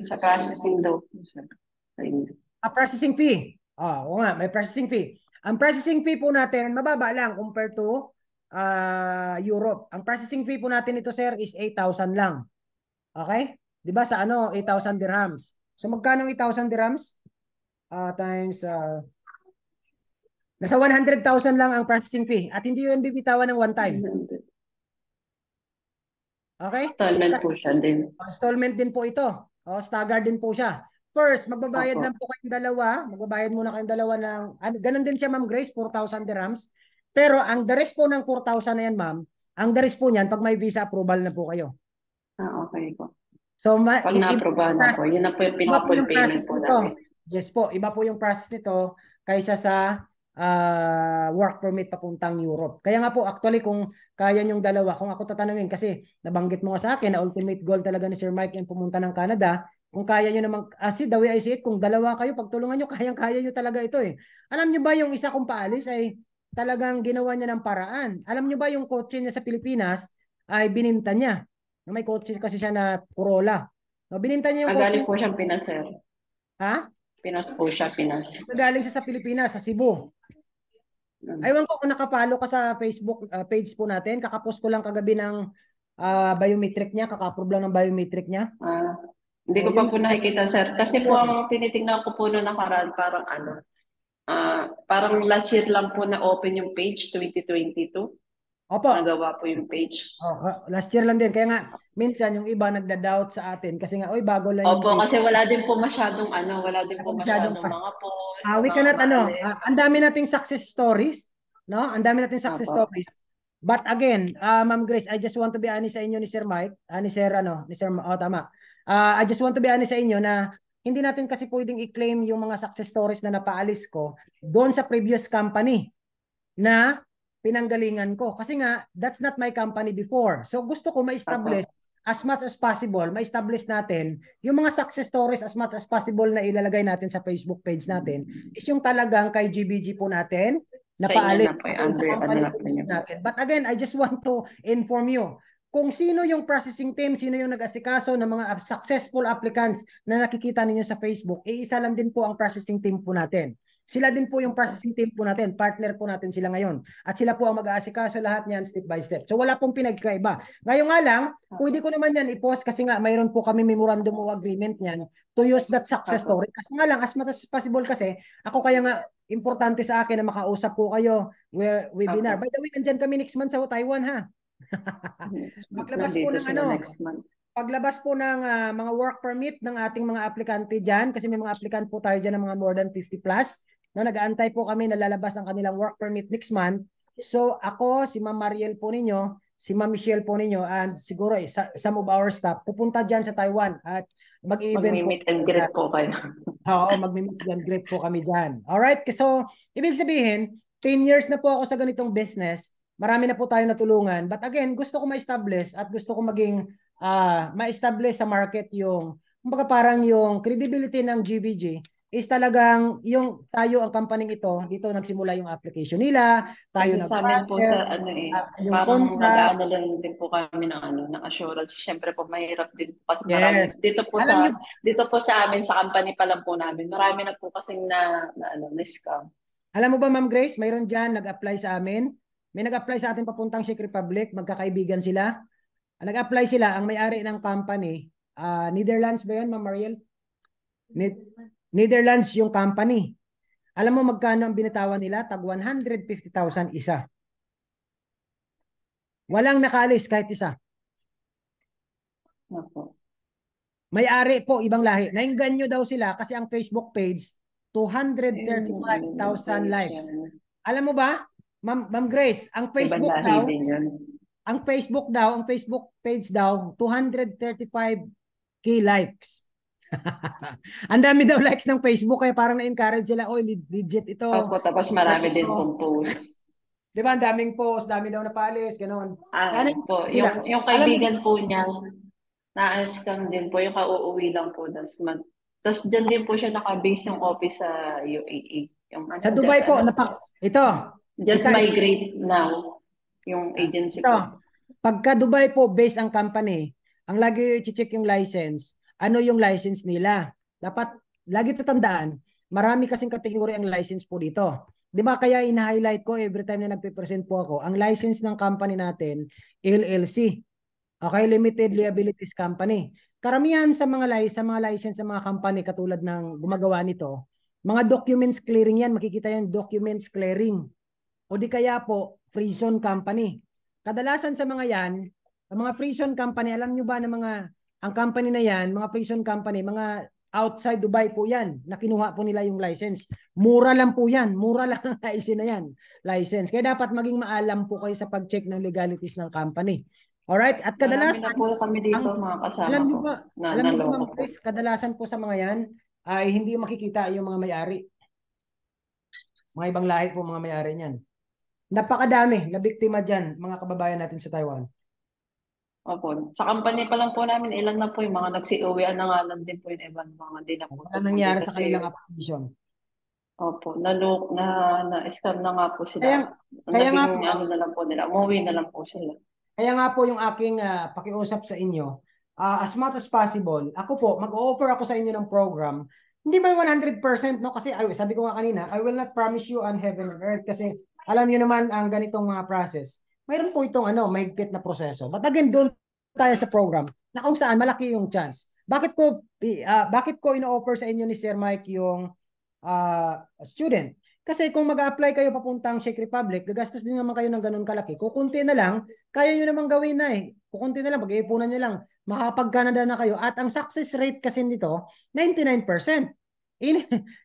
Sa processing daw po, sir. Processing fee. Oo nga, may processing fee. Ang processing fee po natin, mababa lang compared to Europe. Ang processing fee po natin ito, sir, is 8,000 lang. Okay? Di ba sa 8,000 dirhams. So magkano 8,000 dirhams? Times nasa 100,000 lang ang processing fee at hindi yun bibitawan ng one time. Okay? Installment po siya din. Installment din po ito. Staggered din po siya. First, magbabayad Opo. lang po kayong dalawa. Magbabayad muna kayong dalawa ng, ganun din siya Ma'am Grace, 4,000 dirhams. Pero ang the rest po ng 4,000 na yan Ma'am, ang the rest po niyan, pag may visa approval na po kayo. Okay po. So, Pag na-aprobahan na po, yun na po yung iba po pinaka-full yung payment process po namin. nito. Yes po, iba po yung process nito kaysa sa work permit papuntang Europe. Kaya nga po, actually, kung kaya yung dalawa, kung ako tatanungin, kasi nabanggit mo nga sa akin na ultimate goal talaga ni Sir Mike yung pumunta ng Canada, kung kaya nyo naman, see, the way I see it, kung dalawa kayo, pagtulungan nyo, kayang-kaya nyo talaga ito eh. Alam nyo ba yung isa kong paalis ay talagang ginawa niya ng paraan? Alam nyo ba yung kotse niya sa Pilipinas ay bininta niya? May kotse kasi siya na Corolla. No, bininta niya yung Galing kotse. po siyang Pinas, sir. Ha? Pinas po siya, Pinas. Galing siya sa Pilipinas, sa Cebu. Aywan ko kung nakapalo ka sa Facebook page po natin. Kakapost ko lang kagabi ng biometric niya. Kaka-approve lang ng biometric niya. Ah, hindi O, ko pa yun. po nakikita, sir. Kasi po ang tinitingnan ko po na nakaraan, parang parang last year lang po na open yung page, 2022. Opo. Nagawa po yung page. Oh, last year lang din. Kaya nga, minsan yung iba nagda-doubt sa atin kasi nga, oy, bago lang yung Opo, page. kasi wala din po Masyadong masyadong fast. mga post, We mga cannot maalis. ang dami nating success stories, no? Ang dami nating success Opo. stories. But again, Ma'am Grace, I just want to be honest sa inyo ni Sir Mike, ni Sir, tama. I just want to be honest sa inyo na hindi natin kasi pwedeng i-claim yung mga success stories na napaalis ko doon sa previous company na pinanggalingan ko. Kasi nga, that's not my company before. So gusto ko ma-establish Opo. as much as possible, ma-establish natin yung mga success stories as much as possible na ilalagay natin sa Facebook page natin is yung talagang kay GBG po natin na Sa inyo paalis na po, sa under, company na po po niyo. natin. But again, I just want to inform you kung sino yung processing team, sino yung nag-asikaso ng mga successful applicants na nakikita ninyo sa Facebook, isa lang din po ang processing team po natin. Sila din po yung processing team po natin, partner po natin sila ngayon. At sila po ang mag-aasikaso lahat niyan step by step. So wala pong pinagkaiba. Ngayon nga lang, pwede ko naman yan i-post kasi nga mayroon po kami memorandum of agreement niyan to use that success Opo. story. Kasi nga lang, as much as possible kasi, ako kaya nga, importante sa akin na makausap po kayo webinar. Opo. By the way, nandyan kami next month sa Taiwan ha. Paglabas po Nandito ng sila next month. paglabas po ng mga work permit ng ating mga aplikante dyan, kasi may mga applicant po tayo dyan ng mga more than 50 plus, no, nag-aantay po kami na lalabas ang kanilang work permit next month. So ako, si Ma'am Mariel po ninyo, si Ma'am Michelle po ninyo, and siguro some of our staff, pupunta dyan sa Taiwan at mag-event po. Magmi-meet and greet po kayo. Oo, mag-meet and greet po kami dyan. Alright, so ibig sabihin, 10 years na po ako sa ganitong business, marami na po tayo natulungan. But again, gusto ko ma-establish at gusto ko maging ma-establish sa market yung, kumbaga parang yung credibility ng GBG is talagang yung tayo ang company ito, dito nagsimula yung application nila, tayo Kasi sa amin po nag-process, sa yung parang contract. nag-aano lang din po kami ng ng assurance. Siyempre po mahirap din po kasi Yes. marami Alam nyo, dito po sa amin sa company pa lang po namin. Marami na po kasing na scam. alam mo ba Ma'am Grace, mayroon dyan nag-apply sa amin. May nag-apply sa atin papuntang Czech Republic, magkakaibigan sila. Nag-apply sila, ang may-ari ng company, Netherlands ba yan, Ma'am Mariel? Netherlands yung company. Alam mo magkano ang binitawan nila? Tag 150,000 isa. Walang nakalis kahit isa. Opo. May-ari po, ibang lahi. Nainganyo daw sila kasi ang Facebook page, Yung 235,000 page likes. yan. Alam mo ba, Ma'am Grace, ang Ibang Facebook lahi daw, din yun. ang Facebook page daw, 235K likes. Ang dami daw likes ng Facebook kaya parang na-encourage sila, oh, legit ito. Opo, tapos marami din pong post. Di ba? Ang daming post, dami daw napalis, gano'n. Kaya Po, sila. yung Alam mo, kaibigan po niya, na-scam din po, yung kauuwi lang po das month. Tapos dyan din po siya nakabase yung office sa UAE. Yung sa Dubai po, ito, just isa, migrate now, yung agency ito, ko. pagka Dubai po based ang company, ang lagi i-check yung license, ano yung license nila. Dapat, lagi ito tandaan, marami kasing kategory ang license po dito. Di ba kaya ina-highlight ko every time na nagpe-present po ako, ang license ng company natin, LLC. Okay, Limited Liabilities Company. Karamihan sa mga license ng mga company katulad ng gumagawa nito, mga documents clearing yan, makikita yan documents clearing. O di kaya po, free zone company. Kadalasan sa mga yan, ang mga free zone company, alam nyo ba na ang company na yan, mga free zone company, mga outside Dubai po yan na kinuha po nila yung license. Mura lang po yan. Mura lang ang license na yan. License. Kaya dapat maging maalam po kayo sa pag-check ng legalities ng company. Alright? At Marami na kadalasan, po kami dito, ang, mga kasama alam ko, niyo ba, na alam niyo ba naloko Ma'am po. Chris, kadalasan po sa mga yan ay hindi makikita yung mga may-ari. Mga ibang lahi po mga may-ari niyan. Napakadami na biktima dyan, mga kababayan natin sa Taiwan. Opo. Sa company pa lang po namin, ilan na po yung mga nagsi-uwian na nga lang din po yung ibang mga di na po Wala tumuloy nangyari sa kasi, kanilang application. opo, na-scam na nga po sila. Kaya, kaya nga Naging po, ano na lang po nila, umuwi na lang po sila. Kaya nga po yung aking pakiusap sa inyo, as much as possible, ako po, mag-offer ako sa inyo ng program. Hindi man 100%, no? Kasi sabi ko nga kanina, I will not promise you on heaven and earth kasi alam niyo naman ang ganitong mga process. Mayroon po itong mahigpit na proseso. But again, doon tayo sa program na kung saan malaki yung chance. Bakit ko ino-offer sa inyo ni Sir Mike yung student? Kasi kung mag-apply kayo papuntang Czech Republic, gagastos din naman kayo ng ganun kalaki. Kukunti na lang, kaya nyo naman gawin na eh. Kukunti na lang, pag-iipunan nyo lang, makapag-Canada na kayo. At ang success rate kasi nito, 99%.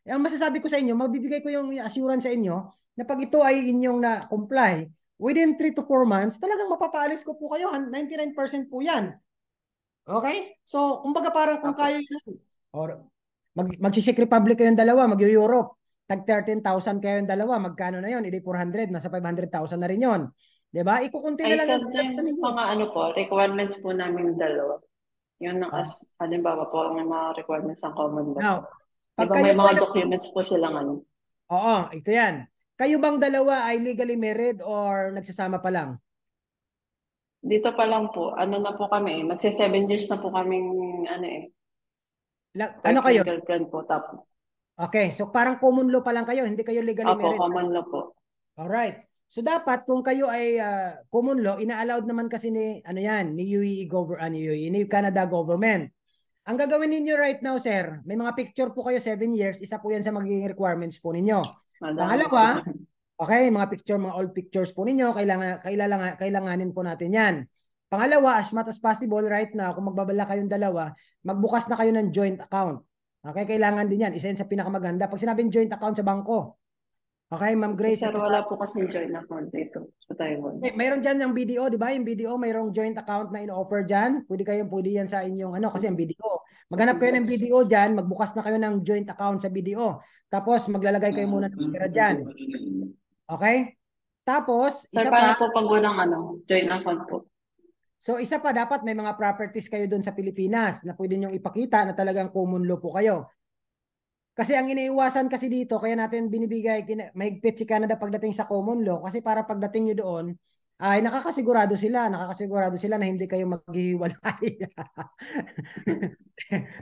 Ang masasabi ko sa inyo, magbibigay ko yung assurance sa inyo na pag ito ay inyong na-comply, within 3 to 4 months, talagang mapapaalis ko po kayo. 99% po yan. Okay? So, kumbaga parang kung Opo. kaya yun, or mag-Czech Republic kayong dalawa, mag-Europe, tag 13,000 kayong dalawa, magkano na yon? Hindi 400, nasa 500,000 na rin yon. 'Di ba? Ikukunti Ay, na lang Sir yung James, ninyo. mga ano po, requirements po namin dalawa. Yun ang Ah, halimbawa po, ang mga requirements ng common law po. now, Di pag ba kayo may po mga documents po silang ano? oo, ito yan. Kayo bang dalawa ay legally married or nagsasama pa lang? Dito pa lang po, ano na po kami, magse 7 years na po kaming ano Ano kayo? boyfriend, girlfriend po. Tapos, Okay, so parang common law pa lang kayo, hindi kayo legally opo, married. common law po. Alright. So dapat kung kayo ay common law, ina-allowed naman kasi ni ano yan, ni UAE ni Canada government. Ang gagawin ninyo right now, sir, may mga picture po kayo 7 years, isa po yan sa magiging requirements po ninyo. Madami po. Pangalawa, okay, mga picture, mga old pictures po ninyo, kailanganin po natin yan. Pangalawa, as much as possible right now, kung magbabala kayong dalawa, magbukas na kayo ng joint account. Okay, kailangan din yan. Isa yan sa pinakamaganda. Pag sinabing joint account sa bangko, okay, Ma'am Grace, Sir, at saka wala po kasi joint account dito sa Taiwan. mayroon dyan yung BDO, di ba? Yung BDO, mayroong joint account na in-offer dyan. Pwede yan sa inyong kasi ang BDO. Maghanap kayo ng BDO dyan, magbukas na kayo ng joint account sa BDO. Tapos maglalagay kayo muna ng pera dyan. Okay? Tapos, Sir, isa paano pa, po pag walang joint account po? so isa pa, dapat may mga properties kayo doon sa Pilipinas na pwede nyong ipakita na talagang common law po kayo. Kasi ang iniiwasan kasi dito, kaya natin binibigay, mahigpit si Canada pagdating sa common law, kasi para pagdating nyo doon, ay nakakasigurado sila na hindi kayo maghihiwalay.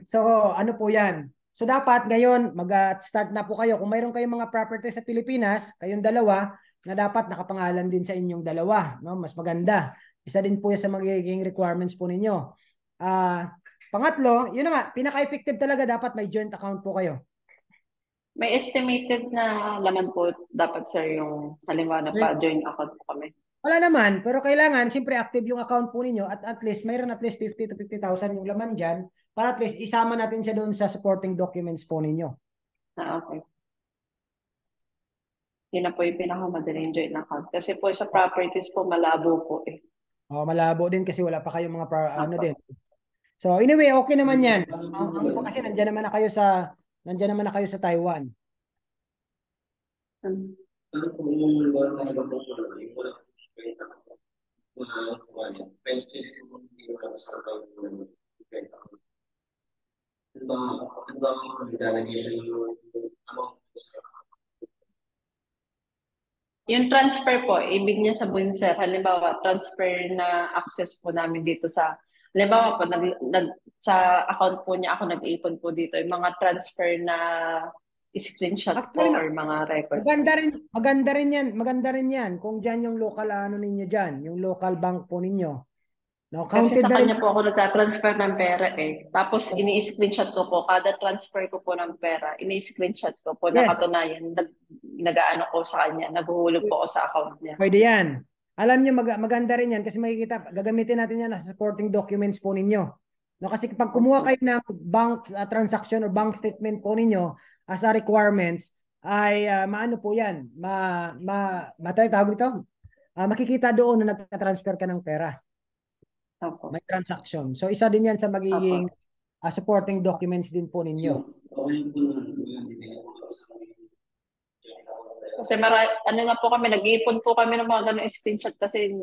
So, ano po yan? So, dapat ngayon, mag-start na po kayo. Kung mayroon kayong mga properties sa Pilipinas, kayong dalawa, na dapat nakapangalan din sa inyong dalawa. No? Mas maganda. Isa din po yan sa magiging requirements po ninyo. Pangatlo, yun na nga, pinaka-effective talaga dapat may joint account po kayo. May estimated na laman po dapat, sir, yung halimbawa na pa-joint account po kami. Wala naman, pero kailangan, siyempre active yung account po ninyo at least, mayroon at least 50 to 50,000 yung laman dyan para at least isama natin siya doon sa supporting documents po ninyo. Okay. Yun na po yung pinakamadaling joint account. Kasi po sa properties po, malabo po eh. Malabo din kasi wala pa kayong mga ano Apo. din. So anyway, okay naman 'yan. Kasi nandiyan naman na kayo sa Taiwan. Hmm. Yung transfer po, ibig niya sabihin, sir, halimbawa, transfer na access po namin dito halimbawa po, sa account po niya ako nag-ipon po dito, yung mga transfer na screenshot po Actually, or mga records po. maganda rin 'yan kung diyan yung local ano ninyo diyan, yung local bank po ninyo. No, Kasi counted sa na rin. kanya po ako nagta-transfer ng pera eh. Tapos ini-screenshot ko po, kada transfer ko po ng pera, ini-screenshot ko po, Yes, nakatunayan, nag-aano ko sa kanya, naguhulog po ako sa account niya. pwede 'yan. Alam niyo maganda rin 'yan kasi makikita gagamitin natin 'yan as supporting documents po ninyo. No, kasi pag kumuha kayo ng bank transaction or bank statement po ninyo as a requirements, ay maano po yan, tawag dito? Makikita doon na nagka-transfer ka ng pera. Opo. May transaction. So isa din yan sa magiging Opo. supporting documents din po ninyo. Kasi ano nga po kami, nag-iipon po kami ng mga ganun screenshot kasi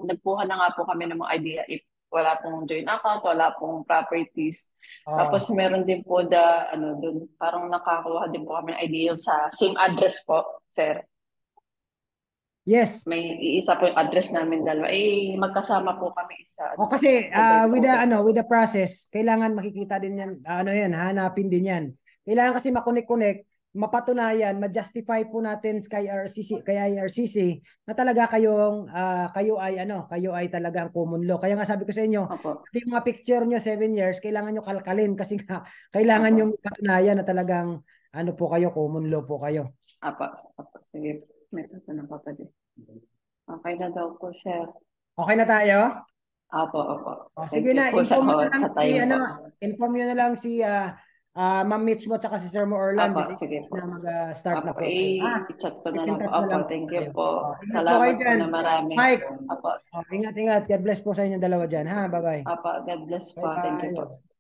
nagkuha na nga po kami ng mga idea if wala pong joint account, wala pong properties. Oh, Tapos meron din po dun, parang nakakuha din po kami ng idea sa same address po, sir. yes. May iisa po yung address namin dalawa. Eh, magkasama po kami isa. O kasi Sabay with po. the with the process, kailangan makikita din yan, ano yan, hanapin din yan. Kailangan kasi makonek-connect, mapatunayan, ma-justify po natin kay IRCC na talaga kayo ay talagang common law. Kaya nga sabi ko sa inyo, Opo. yung mga picture nyo 7 years, kailangan nyo kalkalin kasi nga kailangan Opo. yung patunayan na talagang ano po kayo, common law po kayo. Opo. Opo. Sige. May tatanong pa pa din. Okay na daw po, sir. Okay na tayo? Opo, opo. Sige Thank you na, po sa, sa time po. inform nyo na lang si Ma'am Mitch mo at si Sir Mo Orlan Opo, kasi sige po. na mag-start na Opo, po tayo. i-chat ko na Keep in lang po. touch na Opo, lang po thank you tayo. po. Ingat po kayo Salamat po dyan. na marami. Mike, Opo, ingat-ingat. God bless po sa inyo dalawa dyan. Ha? Bye-bye. opo. God bless po. Thank you po. Bye-bye.